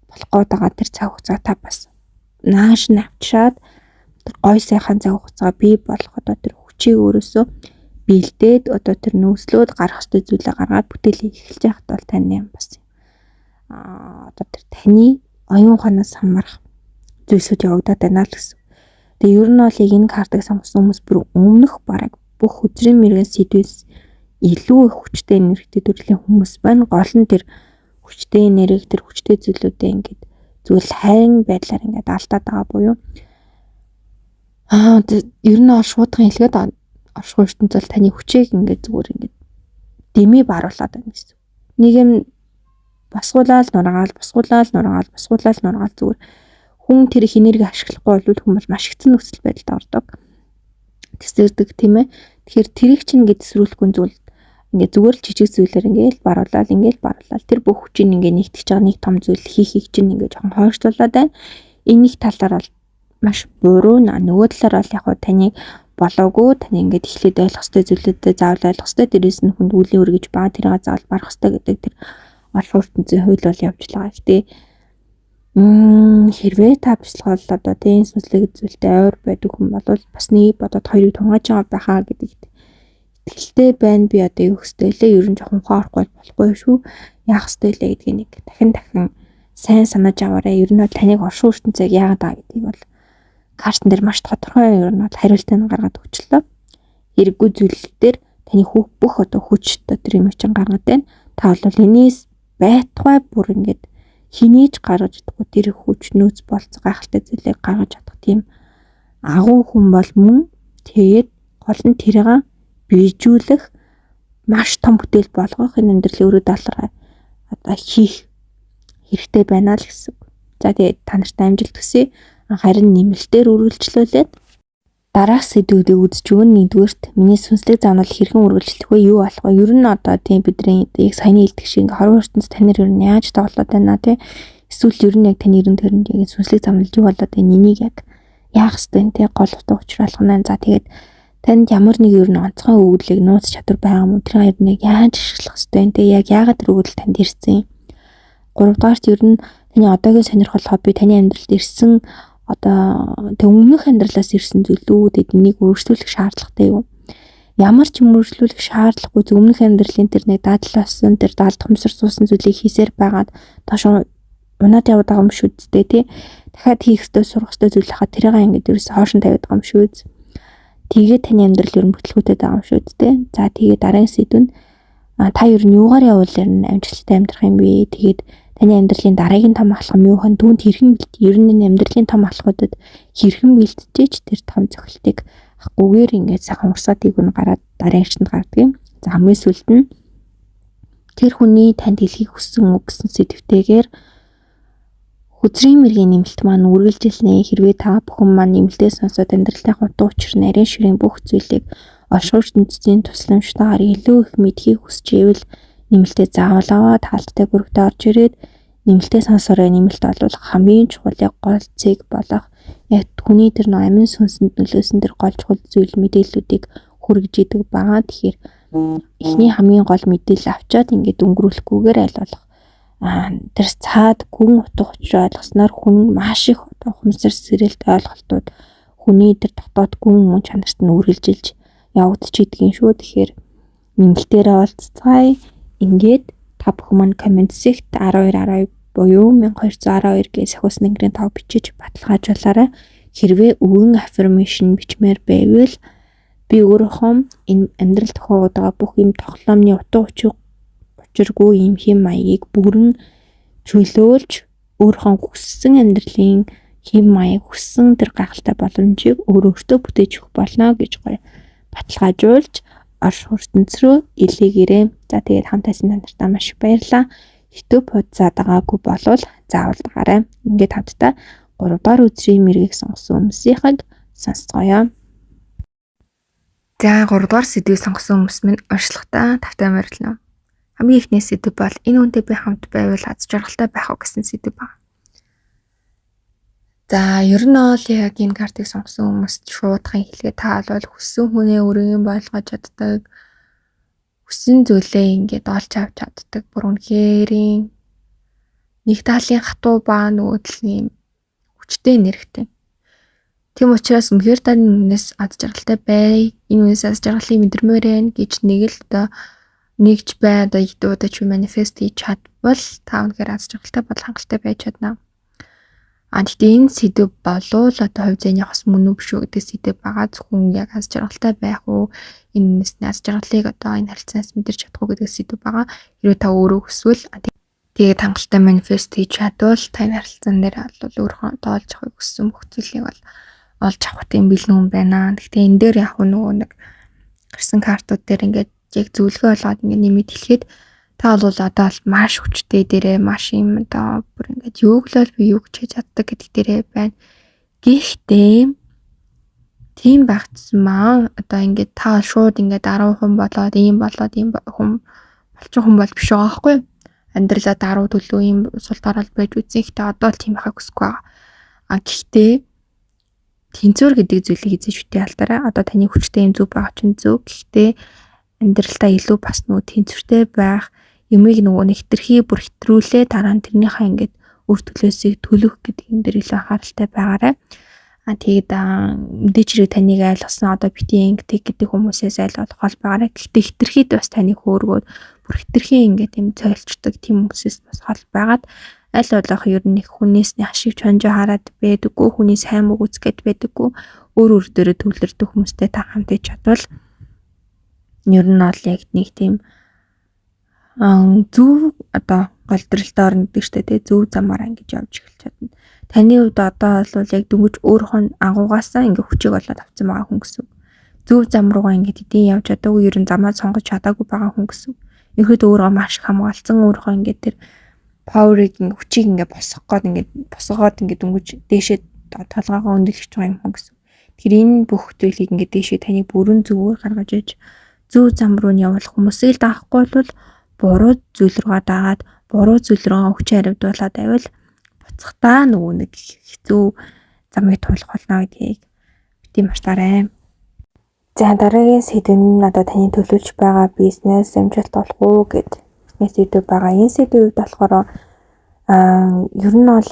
болох гээд байгаа тэр цаг хугацаатаа бас нааш навчаад тэр гой сайхан цаг хугацаа бий болох одоо тэр хүчийг өөрөөсөө бэлдээд одоо тэр нөөцлөөд гарах ёстой зүйлээ гаргаад бүтээлээ эхэлж яхад бол тань юм бас одоо тэр таны оюун ухаанаас хамаарах зүйлсүүд явагдаад байна л гэсэн. Тэгээ ер нь бол яг энэ картыг сонгосон хүмүүс бүр өмнөх бараг бүх хүчрийн мэрэгэн сэдвээс илүү их хүчтэй энергитэй төрлийн хүмүүс байна. Гол нь тэр хүчтэй энерги тэр хүчтэй зүйлүүдээ ингээд зүйл хайрын байдлаар ингээд алдаад байгаа буюу ер нь бол шуудхан хэлгээд оршихуй ертөнцийн бол таны хүчийг ингээд зүгээр ингээд дэмий баруулаад байна гэсэн. Нэг юм басгуулаад нургаал зүгээр хүн тэр их энерги ашиглахгүй бол хүн бол маш хэцүү нөхцөл байдалд ордог. Тэсэрдэг тийм ээ. Тэгэхээр тэрийг чинь ингээд төсрүүлэхгүй зүйл ингээд зүгээр л жижиг зүйлээр ингээд баруулаад тэр бүх хүчийг ингээд нэгтгэж байгаа нэг том зүйл хийхийг чинь ингээд жоохон хойшлуулад байна. Энэ нэг талаар бол маш буруу нөгөө талаар бол яг хуу таныг болоогүй таны ингээд эхлээд ойлгох ёстой зүйлүүдэд заавал ойлгох ёстой. Дээрээс нь хүнд үлийн үргэж байгаа тэрийг заавал барах ёстой гэдэг тэр оршин ертөнцийн хууль бол явж байгаа. Гэтэ хэрвээ та бяцлал одоо тийм сүнслэг зүйлтэй ойр байдаг хүн бол бас нэг бодоод хоёрыг тунгааж байгаа байхаа гэдэгт итгэлтэй байна. Би одоо юу хөстэй лээ ер нь жоохон ухаарахгүй болохгүй шүү. Яах хөстэй лээ гэдгийг нэг дахин сайн санаж аваарай. Ер нь бол таныг оршин ертөнцийг яагаад байгаа гэдгийг бол картан дээр маш тодорхой ер нь бол хариултыг гаргаад өгчлөө. Хэрэггүй зүйлээр таны бүх одоо хүч дотор юм чинь гаргаад байна. Та бол энэс байтугай бүр ингээд хинээж гаргаж чадахгүй тэр хүч нөөц болц гайхалтай зүйлийг гаргаж чадах тийм агуу хүн бол мөн тэгээд гол нь тэрийг бийжүүлэх маш том бүтээл болгох энэ амьдралын өрөө даалгавар одоо хийх хэрэгтэй байна л гэсэн. За тэгээд та нартай амжилт хүсье. Харин нэмэлтээр үргэлжлүүлээд дараах сэдвүүдийг үзэж өгнө. Нэгдүгээрт миний сүнслэг заавал хэрхэн үргэлжлэх вэ? Юу болох вэ? Ер нь одоо тийм бидний яг саяны хэлдэг шиг хорвоо ертөнцийн танаар ер нь яаж тоглоод байна те? Эсвэл ер нь яг таны ерөн төрөнд яг сүнслэг заавал юу болоод байна? Энийг яг яах ёстой те? Гол утга учир болгоно. За тэгээд танд ямар нэг ер нь онцгой өгүүлэг нууц чадвар байгаа юм уу? Тэр ер нь яг яаж ашиглах ёстой те? Яг яагаад тэр өгүүлэл танд ирсэн? Гуравдугаарт ер нь таны одоогийн сонирхол хобби таны амьдралд ирсэн одоо тэг өмнөх амьдралаас ирсэн зүйлүүд эднийг өөрчлөх шаардлагатай юу? Ямар ч юм өөрчлөх шаардлагагүй өмнөх амьдралын тэр нэг дадлаасан тэр даалд хумсар суусан зүйлийг хийсээр байгаад тоош унаад яваад байгаа юм шүү дээ тий. Дахиад хийх ёстой сурах ёстой зүйл хаа тэрийг ингээд ерөөс хоошин тавиад байгаа юм шүү. Тэгээд таны амьдрал ер нь бүтлгүүтэй байгаа юм шүү дээ. За тэгээд дараагийн сэдв нь та ер нь юугаар явуул амжилттай амьдрах юм бэ? Тэгээд таны амьдралын дараагийн том алхам юу хэн түүнд хэрхэн ер нь амьдралын том алхмуудад хэрхэн бэлтжиж тэр том цохилтыг авахгүйгээр ингээд сайхан урсаатыг нь гараад дараагичд гардаг юм. За хамгийн сүүлд нь тэр хүний танд хэлхийг хүссэн үг гэсэн сэдвтэйгээр хүзрийн мэргийн нэмэлт маань үргэлжилнэ. Хэрвээ та бүхэн маань нэмэлтээ сонсоод амьдралын утга учир нарийн ширийн бүх зүйлийг оршин ертөнцийн тусламжтайгаар илүү их мэдхийг хүсч ивэл нэмэлтээ заавал аваад хаалттай бүрэгтээ орж ирээд нэмэлтээ сонсороо. Нэмэлт бол хамгийн чухал гол цэг болох яг хүний тэр амин сүнсэнд нөлөөсөн тэр гол чухал зүйл мэдээллүүдийг хүргэж идэг байгаа. Тэгэхээр эхний хамгийн гол мэдээлэл авчаад ингээд өнгөрүүлэхгүйгээр аль болох тэр цаад гүн утга учир ойлгосноор хүн маш их ухамсар сэрэлт ойлголтууд хүний тэр дотоод гүн мөн чанарт нь үргэлжилж явагдчихийдгийн шүү. Тэгэхээр нэмэлтээрээ олцгаая. Ингээд та бүхэн маань комент сект 1212 буюу 1212 гэж сахиус нэнгэрийн тав бичиж баталгаажуулаарай. Хэрвээ өвгөн аффирмашн бичмээр байвал би өөрийнхөө энэ амьдрал тохиогдоо бүх юм тоглоомны утга учиргүй юм хэм маягийг бүрэн чөлөөлж өөрийнхөө хүссэн амьдралын хэм маяг хүссэн тэр гайхалтай боломжийг өөртөө бүтээж өгөх болно гэж гоё баталгаажуулж оршин ертөнц рүү илгээгээрэй. За тэгээд хамтайсан танартаа маш их баярлалаа. хэвтүү пуудсаа дагаагүй болвол заавал дагаарай. Ингээд хамтдаа 3 дугаар өдрийн мэргийг сонгосон хүмүүсийг сонсгоё. За 3 дугаар сэдвийг сонгосон хүмүүс минь уншлагатаа тавтай морилно. Хамгийн ихний сэдв бол энэ үнтэй би хамт байвал аз жаргалтай байх уу гэсэн сэдв байна. За ер нь бол яг энэ картыг сонгосон хүмүүст шуудхан хэлгээ та бол хүссэн хүнээ өргөн болгож чаддаг. Хүссэн зүйлээ ингээд олж авч чаддаг. Бүр үнэхэрийн нэг талын хатуу ба нөгөө талын хүчтэй нэрхтэй. Тийм учраас үнэхээр та нүнээс аз жаргалтай бай. Энэ үнээс аз жаргалыг мэдэрмээр байна гэж нэг л одоо нэгж бай одоо идуудаж манифест хийж чадвал та үнэхээр аз жаргалтай бол хангалттай байж чадна. Гэхдээ энэ сэдв болов одоо хувь зээний бас мөн үү биш үү гэдэг сэдв байгаа. Зөвхөн яг аз жаргалтай байх уу? Энэ үнээс аз жаргалыг одоо энэ харилцаанаас мэдэрч чадах уу гэдэг сэдв байгаа. Хэрвээ та өөрөө хүсвэл тэгээд хангалттай манифест хийж чадвал та энэ харилцаан дээр бол өөрөө тоолж авахыг хүссэн бүх зүйлийг бол олж авах тийм бэлэн байна. Гэхдээ энэ дээр яг нөгөө нэг гарсан картууд дээр ингээд яг зөвлөгөө олгоод ингээд нэмэт хэлэхэд та бол одоо л маш хүчтэй дээрээ маш юм одоо бүр ингээд юуг л би юу гэж чаддаг гэдэг дээрээ байна. Гэхдээ тийм байх тусмаа одоо ингээд та шууд ингээд 10% болоод ийм болоод ийм хүн болчих хүн бол биш байгаа байхгүй юу? Амьдралаа 10 төлөв ийм сул дараал байж үзэн ихтэй одоо л тийм байхаг хүсэхгүй байгаа. Гэхдээ тэнцвэр гэдэг зүйлийг эзэж үтэй алдаарай. Одоо таны хүчтэй юм зүг байгаа чинь зүг. Гэхдээ амьдралдаа илүү бас нөгөө тэнцвэртэй байх юмыг нөгөө нэгтрхий бүр хэтрүүлээ дараа нь тэрнийхээ ингээд үр төлөөсийг төлөх гэдэг юм дээр илүү анхааралтай байгаарай. Тэгээд мэдээч хэрэг таныг айлгсан одоо бити ингэдэг гэдэг хүмүүсээс айлгах хол байгаарай. Гэхдээ хэтрхийд бас таныг хөөргөөд бүр хэтрхий ингээд юм цойлчдаг тийм хүмүүсээс бас хол байгаад аль болох ер нь их хүнээс ашиг чонжоо хараад байдаггүй, хүний сайн муу үзгээд байдаггүй, өөр дээрээ төвлөрдөг хүмүүстэй та хамт иж чадвал ер нь бол яг нэг тийм зөв одоо голдролтой орно гэдэг чтэй тий зөв замаар ингэж явж эхэлж чадна. Таны хувьд одоо бол яг дөнгөж өөрийнхөө агуугаасаа ингээ хүчийг олоод авсан байгаа хүн гэсэн. Зөв зам руугаа ингээ тэдийн явж чадаагүй ер нь замаа сонгож чадаагүй байгаа хүн гэсэн. Ихэд өөрөө маш хамгаалцсан өөрийнхөө ингээ тэр паверыг ингээ хүчийг ингээ босгоод ингээ дөнгөж дээшээ толгоогоо өндөлж байгаа юм хүн гэсэн. Тэгэхээр энэ бүх зүйлийг ингээ дээшээ таны бүрэн зөвөөр гаргаж иж зөв зам руу нь явуулах хүмүүсийг даахгүй бол буруу зүйл рүүгээ дагаад буруу зүйл рүү хүч хариуцуулаад байвал буцахтаа нөгөө нэг хэцүү замыг туулах болно гэдгийг бити мартаарай. За дараагийн сэдв нь одоо таны төлөвлөж байгаа бизнес амжилт олох уу гэдэг сэдв байгаа. Энэ сэдвүүд болохоор ер нь бол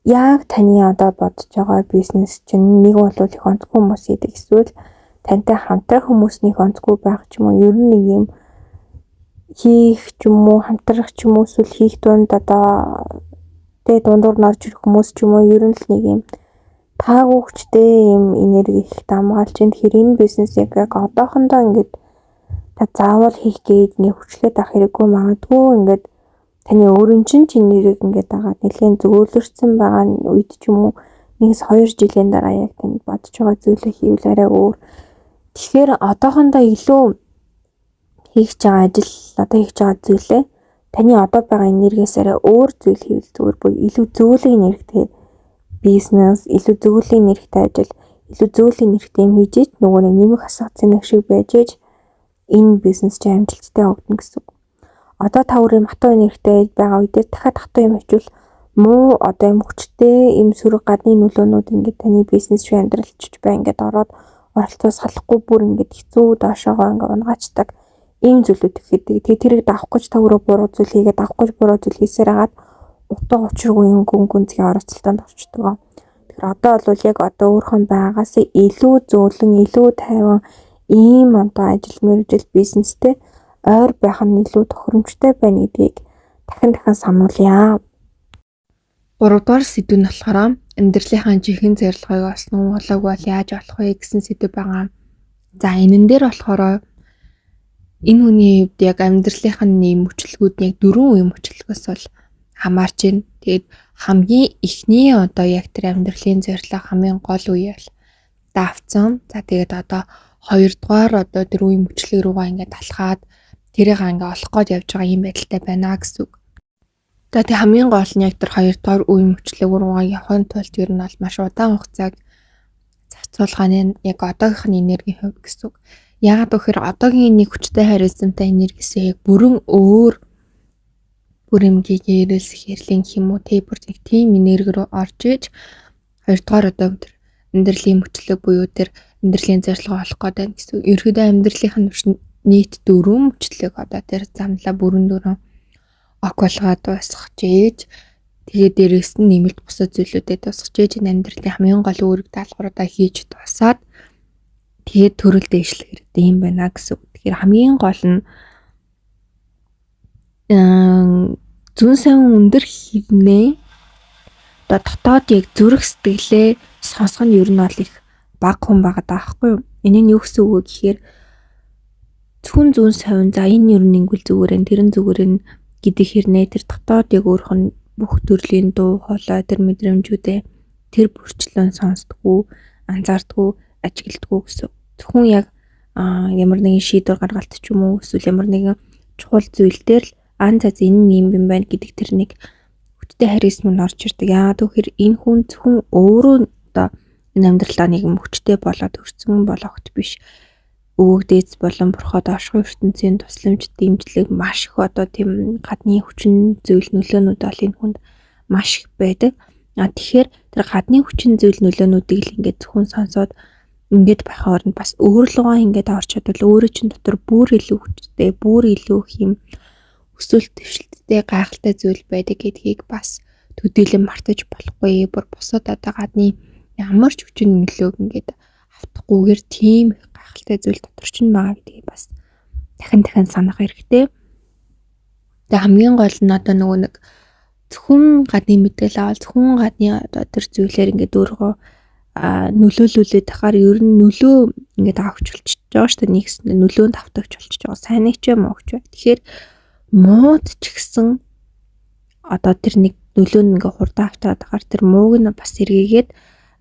яг таны одоо бодож байгаа бизнес чинь нэг бол их онцгой хүмүүс идэг эсвэл тантай хамтрах хүмүүсний онцгой байх ч юм уу ер нь нэг юм хийх ч юм уу хамтрах ч юм уу эсвэл хийх дунд одоо тэ дундуур норж ирэх хүмүүс ч юм уу ер нь л нэг юм таагүй хүчтэй юм энерги их дамгаалж энэ хэрэг бизнесийг яг одоохондоо ингээд та заавал хийх гээд нэг хүчлээд авах хэрэггүй магадгүй ингээд таны өөрийн чинь нэрийг ингээд дагаад нэлээд зөвлөрсөн байгаа үед ч юм уу 1-2 жилийн дараа яг танд бодож байгаа зүйлээ хийвэл арай өөр. Тэгэхээр одоохондоо илүү хийх байгаа ажил одоо хийж байгаа зүйлээ таны одоо байгаа энергиээс арай өөр зүйл хийвэл зүгээр бүр илүү зөвлөлийн нэрхтэй бизнес, илүү зөвлөлийн нэрхтэй ажил, илүү зөвлөлийн нэрхтэй юм хийж нөгөө нэг нэмэх асгацын шиг байж энэ бизнес чинь амжилттай явагдана гэсэн үг. Одоо та өөрөө хатуу нэрхтэй байгаа үедээ дахиад хатуу юм хийвэл муу одоо юм хүчтэй юм сөрөг гадны нөлөөнүүд ингээд таны бизнес рүү амьдралчж бай ингээд ороод оролцоо салахгүй бүр ингээд хэцүү доошоогоо ингээд унгачдаг ийм зүйлүүд ихэдэг. Тэгээ тэрийг давах гэж та өөрөө буруу зүйл хийгээд давах гэж буруу зүйл хийсээр хагаад утга учиргүй юм гүнзгий оролцолтонд орчдөг. Тэгэхээр одоо бол яг одоо өөрхөн байгаас илүү зөөлөн, илүү тайван ийм одоо ажил мэргэжил бизнестэй ойр байх нь илүү тохиромжтой байна гэдгийг дахин сануулъя. 3 дугаар сэдв нь болохоор амьдралынхаа жинхэнэ зорилгыг олсон болоог бол яаж олох вэ гэсэн сэдв байгаа. За энэн дээр болохоор энэ хүний хувьд яг амьдралынхаа нэм мөчлөгүүд яг 4 үе мөчлөгөөс бол хамаарч байна. Тэгээд хамгийн эхний одоо яг тэр амьдралын зорилго хамгийн гол үе бол давцсан. За тэгээд одоо 2 дугаар одоо тэр үе мөчлөг рүүгээ ингээд алхаад тэрийг ингээ олох гээд явж байгаа юм байдалтай байна гэсэн үг. За тэг хамгийн гол нь яг тэр 2 дугаар үе мөчлөг руугаа явахын тулд ер нь бол маш удаан хугацааг зарцуулганы яг одоогийнхны энергийн хувьд гэсэн үг. Яагаад гэхээр одоогийн нэг хүчтэй харилцамтай энергисээ яг бүрэн өөр бүрэмгийг ярилсэх хэрлийн гэх юм уу бүр нэг тийм энерги рүү орж иж 2 дугаар одоо тэр амьдралын мөчлөг буюу тэр амьдралын зорилгоо олох гээд байна гэсэн. Ерөнхийдөө амьдралын нийт 4 мөчлөг одоо тэр замлаа бүрэн 4 ок болгоод дуусгаж ээж тэгээд дээрээс нь нэмэлт бусад зүйлүүдэд дуусгаж ээж энэ амьдралын хамгийн гол үүрэг даалгавруудаа хийж дуусаад тэгээд төрөл дэвшлэх хэрэгтэй юм байна гэсэн. Тэгэхээр хамгийн гол нь зүүн сайн өндөр хивнээ одоо дотоод яг зүрх сэтгэлээ сонсох нь ер нь бол их бага хүн байгаа даахгүй юу? Энэ нь юу гэсэн үг вэ гэхээр зөвхөн зүүн совин за энэ ер нь ингүүл зүгээр энэ тэрэн зүгээр нь гэдэг хэрнээ тэр дотоод яг өөрөх нь бүх төрлийн дуу хоолой тэр мэдрэмжүүдээ тэр бүрчлэн сонсдгоо анзаардгоо ажигладгоо гэсэн. Зөвхөн яг ямар нэгэн шийдвэр гаргалт ч юм уу эсвэл ямар нэгэн чухал зүйл дээр л за энэ юм байна гэдэг тэр нэг хүчтэй харизм нь орж ирдэг. Яагаад гэхээр энэ хүн зөвхөн өөрөө одоо энэ амьдралаа нэг хүчтэй болоод өрцөн болохт биш. Өвөгдөөц болон бурхад ашгүй ертөнцийн тусламж дэмжлэг маш их одоо тийм гадны хүчин зүйл нөлөөнүүд бол энэ хүнд маш их байдаг. Тэгэхээр тэр гадны хүчин зүйл нөлөөнүүдийг л ингээд зөвхөн сонсоод ингээд байх оронд бас өөрлөгөө ингээд орчод бол өөрөө чинь дотор бүр илүү хүчтэй, бүр илүү хэм өсвөл төвшлөлттэй гайхалтай зүйл байдаг гэдгийг бас төдийлөн мартаж болохгүй. Бүр бусад одоо гадны ямар ч хүчин нөлөөг ингээд автахгүйгээр тийм гайхалтай зүйл дотор ч байгаа гэдгийг бас дахин санах хэрэгтэй. Тэгээ хамгийн гол нь одоо нөгөө нэг зөвхөн гадны мэдээлэл авал зөвхөн гадны одоо тэр зүйлээр ингээд өөргөө нөлөөлүүлээд тахаар ер нь нөлөө ингээд авч болчихж байгаа шүү дээ. Нэгс нөлөөнд автагч болчихж байгаа. Сайн ч юм уу гэж. Тэгэхээр мууд ч гэсэн одоо тэр нэг нөлөө нь ингээ хурдан автаад тахаар тэр мууг нь бас эргээгээд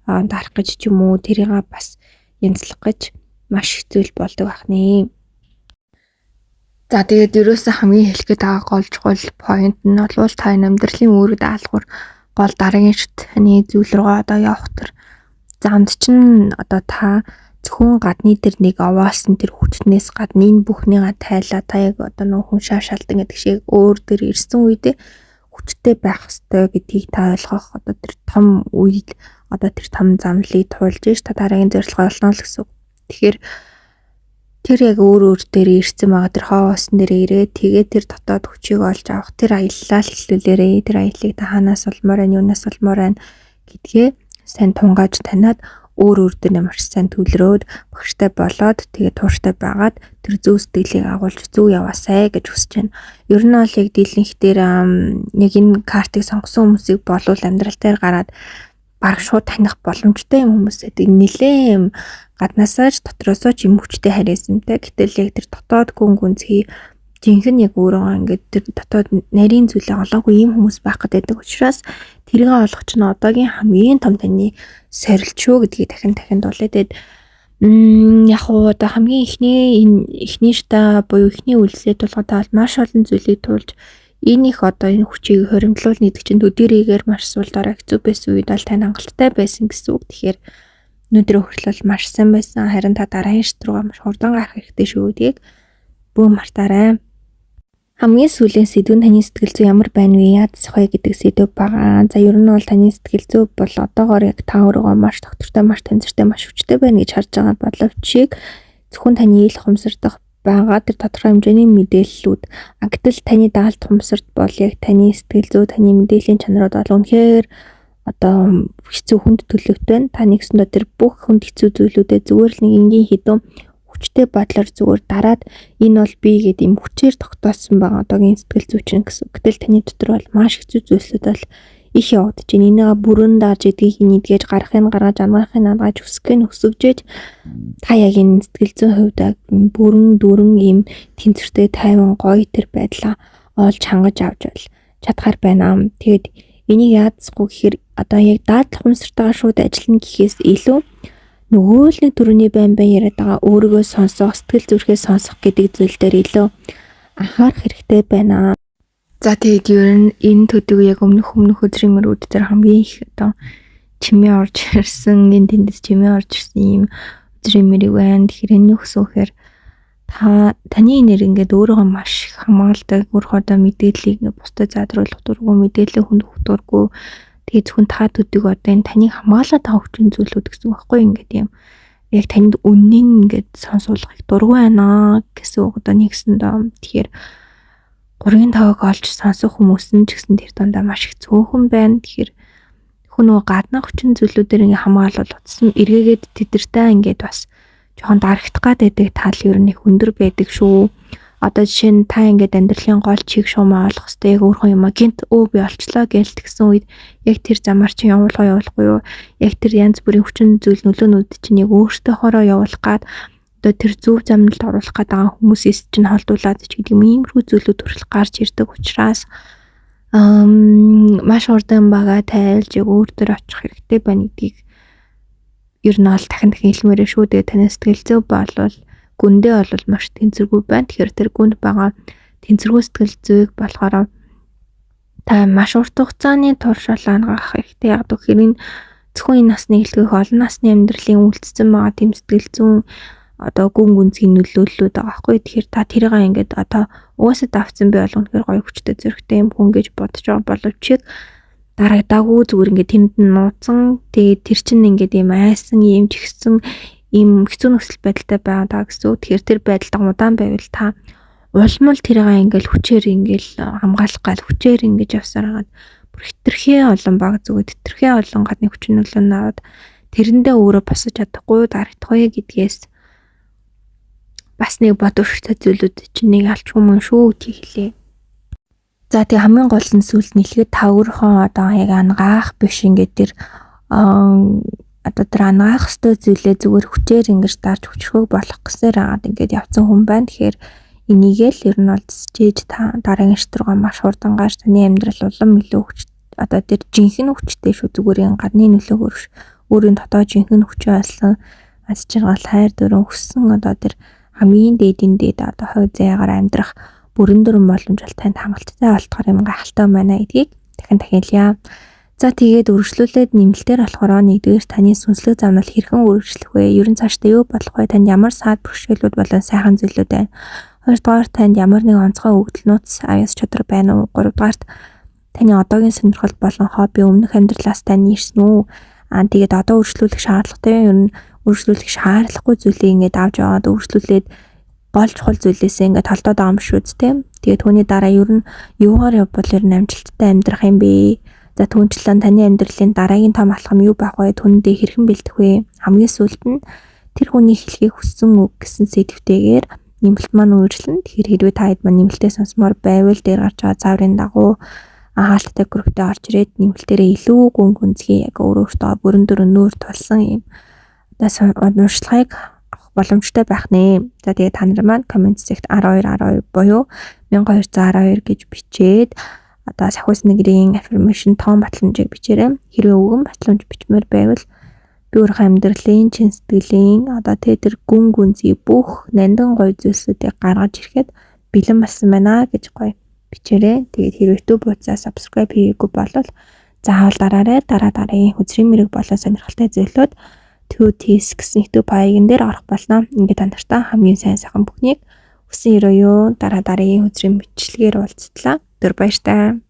дарах гэж ч юм уу тэрийг бас янзлах гэж маш их зүйл болдог ахны. За тэгээд ерөөсөө хамгийн хэлэхэд байгаа гол чухал point нь бол та амьдралын үүрэг даалгавар гол дараагийн таны зүйл рүү одоо явах тэр замд чинь одоо та зөвхөн гадны тэр нэг овоолсон тэр хүчнээс гадны энэ бүхнийга тайлаа та яг одоо нөх хүн шаашаалтан гэдэг шиг өөр тэр ирсэн үедээ хүчтэй байх ёстой гэдгийг та ойлгох одоо тэр том үед одоо тэр том замлыг туулж ш та дараагийн зорилгоо олно л гэсэн. Тэгэхээр тэр яг өөр дээр ирсэн байгаа тэр хоосон дээр ирээд тэгээд тэр дотоод хүчийг олж авах тэр аяллаа л хэлүүлээрээ тэр аяллыг та хаанаас олмоор байна юунаас олмоор байна гэдгээ сайн тунгааж таниад өөр дээр маш сайн төлрөөд багштай болоод тэгээд тууштай байгаад тэр зөв сэтгэлийг агуулж зөв яваасай гэж хүсэж байна. Ер нь бол яг дийлэнх дээр яг энэ картыг сонгосон хүмүүсийг болвол амьдрал дээр гараад бараг шууд таних боломжтой юм хүмүүсээ нэлээ гаднаасаа ч дотроосоо ч юм хүчтэй харьяасантай. Гэтэл яг тэр дотоод гүнзгий жинхэнэ яг өөрөө ингээд тэр дотоод нарийн зүйлээ олоогүй юм хүмүүс байх гэдэг учраас тэрийг олох чинь одоогийн хамгийн том таны сорилчөө гэдгийг дахин дуулаа. Тэгээд яг уу одоо хамгийн эхний шта буюу эхний үйлсээ тулгуудаа маш олон зүйлийг туулж энэ их одоо энэ хүчийг хоримтлуулна гэдэг чинь төдийгээр маш сул дараа хэцүү байсан үед бол тань хангалттай байсан гэсэн үг. Тэгэхээр өнөөдөр хүртэл маш сайн байсан. Харин та дараагийн шат руугаа маш хурдан гарах хэрэгтэй шүү гэдгийг бүү мартаарай. Хамгийн сүүлийн сэдв нь таны сэтгэл зүй ямар байна вэ? Яаж сухай гэдэг сэдв байгаа. За ер нь бол таны сэтгэл зүй бол одоогоор яг та өөрөө маш доктортой, маш танзартай, маш хүчтэй байна гэж харж байгаа боловч зөвхөн таны ил хумсардах байгаа тэр тодорхой хэмжээний мэдээллүүд гэтэл таны даалт хумсарт бол яг таны сэтгэл зүй, таны мэдээллийн чанарууд бол үнэхээр одоо хэцүү хүнд төлөвтэй. Та нэгсэндээ тэр бүх хүнд хэцүү зүйлүүдэд зүгээр л нэг энгийн хэдэн хүчтэй бодлоор зүгээр дараад энэ бол би гэдэг юм хүчээр тогтоосон байгаа одоогийн сэтгэл зүйчин гэсэн. Гэтэл таны дотор бол маш хэцүү зүйлсүүд бол их явагдаж байна. Энийг бүрэн дааж идгийг нийдгээж гарахын гаргаж амгаахын ангааж өсгөж та яг энэ сэтгэл зүйн хувьд бүрэн дүүрэн ийм тэнцвэртэй тайван гоё тэр байдлаа олж хангаж авч бол чадхаар байна. Тэгээд энийг яадсгүй гэхээр одоо яг даадлах хүмсэртэйгээ шууд ажиллана гэхээс илүү нөгөө л нэг төрөний байн яриад байгаа өөрийгөө сонсох, сэтгэл зүрхээ сонсох гэдэг зүйл дээр илүү анхаарах хэрэгтэй байна. За тэгээд ер нь энэ төдийгүй яг өмнөх өдрийн мөрүүд дээр хамгийн их одоо чимээ орж ирсэн, энэ тэндээс чимээ орж ирсэн юм өдрийн мөрийг байна. Тэгэхээр энэ юу гэсэн үхээр таны нэр ингээд өөрийгөө маш их хамгаалдаг, өөрөө одоо мэдээллийг бусдад заадруулах дурггүй, мэдээлэл хүндэх дурггүй. Тэгээд зөвхөн та төдийгүй одоо энэ таныг хамгаалаад байгаа хүчин зүйлүүд гэсэн үг байхгүй ингээд юм. Яг танд үннийг ингээд сонсуулахыг дургүй байна гэсэн үг одоо нэгсэн доо. Тэгэхээр 3-5-ыг олж сонсох хүмүүс нь ч гэсэн тэр дондаа маш их цөөхөн байна. Тэгэхээр нөгөө гаднах хүчин зүйлүүдээр ингээ хамгаалал утсан эргээгээд тэдэртэй ингээд бас жоохон дарагдах гэдэг тал ер нь их өндөр байдаг шүү. Одоо жишээ нь та ингээд амьдралын гол чиг шуумаа олох хэрэгтэй. Яг өөрхөн юм гинт би олчлоо гээл тэгсэн үед яг тэр замаар чинь явуулахгүй юу? Яг тэр янз бүрийн хүчин зүйл нөлөөнүүд чинь яг өөртөө хороо явуулах гад одоо тэр зөв замналд оруулах гэдэг хүмүүсээс чинь холдуулаад ч гэдэг юм иймэрхүү зүйлүүд хүртэл гарч ирдэг учраас маш урдан бага тайлж өөр төр очих хэрэгтэй байна гэдгийг ер нь ол дахин хэлмээрээ шүү. Тэгээ таны сэтгэл зүй болвол гүндээ бол маш тэнцвэргүй байна. Тэгэхээр тэр гүнд байгаа тэнцвэргүй сэтгэл зүйг болохоор та маш урт хугацааны туршил ангаах хэрэгтэй. Яг тэгэхээр энэ зөвхөн энэ насны хэлтгэх олон насны амьдралын үлдсэн байгаа тэм сэтгэл зүйн одоо гүн гүнзгий нөлөөллүүд байгаа байхгүй. Тэгэхээр та тэрийг ингээд одоо угаасаа давцсан би болгоно гэхээр гоё хүчтэй зөрөгтэй юм хүн гэж бодож байгаа боловч дарагдаагүй зүгээр ингээд тэнд нь нууцсан. Тэгээд тэр чинь ингээд юм айсан юм чигсэн ийм хэцүү нөхцөл байдалтай байгаа гэсэн. Тэгэхээр тэр байдалд удаан байвал та улмал тэрийг ингээд хүчээр ингээд хамгаалах гал хүчээр ингээд явсараад бүр хитрхээ олон баг зүгээр хитрхээ олон гадны хүчин нөлөөнд аваад тэрэндээ өөрөө босож чадахгүй дарагдахгүй гэдгээс бас нэг бодвоштой зүйлүүд чинь нэг алчгүй мөн шүү гэдгийг хэлээ. За тэг хамгийн гол нь сүлд нэлээд та өөрийнхөө одоо яг ангаах биш ингээд тэр одоо тэр ангаах ёстой зүйлээ зүгээр хүчээр ингэж дарж хүчрхөг болох гэсээр агаад ингээд явцсан хүн байна. Тэгэхээр энийгээ л ер нь бол зэжээж та дараагийн штрууга маш хурдан гарч таны амьдрал улам илүү хүч одоо тэр жинхэнэ хүчтэй шүү зүгээр энэ гадны нөлөөгөөр өөрийн дотоод жинхэнэ хүчээ олсон аз жаргал хайр дүрэн хүссэн одоо тэр хамгийн дээдийн дээд одоо хувь заяагаар амьдрах бүрэн дүрэн боломжтой танд хангалттай болтохоор юм гайхалтай байна гэдгийг дахин хэлье. За тэгээд үргэлжлүүлээд нэмэлтээр болохоор нэгдүгээр таны сүнслэг замнал хэрхэн үргэлжлэх вэ? Ерөн цаашдаа юу болох вэ? Танд ямар саад бэрхшээлүүд болон сайхан зүйлүүд байна? Хоёрдугаар танд ямар нэг онцгой өгдөл нууц аяс чадвар байна уу? Гуравдугаарт таны одоогийн сонирхол болон хобби өмнөх амьдралаас тань ирсэн үү? Тэгээд одоо үргэлжлүүлэх шаардлагатай юм. Үргэлжлүүлэх шаардлагагүй зүйлийг ингээд авч яваад үргэлжлүүлээд гол чухал зүйлээсээ ингээд толдоод байгаа юм шүү дээ. Тэгээд түүний дараа ер нь юугаар явбал ер нь амжилттай амьдрах юм бэ? За түүнчлэн таны амьдралын дараагийн том алхам юу байх вэ? Түүндээ хэрхэн бэлдэх вэ? Хамгийн сүүлд нь тэр хүний хэлхийг хүссэн үг гэсэн сэдвтэйгээр нэмэлт маань үргэлжлэн. Тэгэхээр хэрвээ та хэд маань нэмэлтээ сонсомоор байвал дээр гарч байгаа зааврын дагуу хаалттай групптэй орж ирээд нэмэлтээрээ илүү гүн гүнзгий яг өөрөөсөө бүрэн дүрэн нүүр тулсан юм уншлагыг авах боломжтой байх нэ. За тэгээд та нар маань коммент сект 1212 буюу 1212 гэж бичээд одоо сахиус нэгрийн affirmation том батламжийг бичээрэй. Хэрвээ өгөн батламж бичмээр байвал би өөрийнхөө амьдралын чин сэтгэлийн одоо тэр гүн гүнзгий бүх нандин гоё зүйлсүүдийг гаргаж ирэхэд бэлэн болсон байна гэж гоё бичээрэй. Тэгээд хэрвээ YouTube хуудасаа subscribe хийгээгүй бол заавал дараарай. Дараагийн хөзрийн мэрэг болон сонирхолтой зүйлүүд TOTS гэсэн YouTube хаягн дээр орох болно. Ингээд та нартай хамгийн сайхан бүхнийг хүсэн өрөөё. Дараагийн хөзрийн бичлэгээр уулзтлаа. Түр баяртай.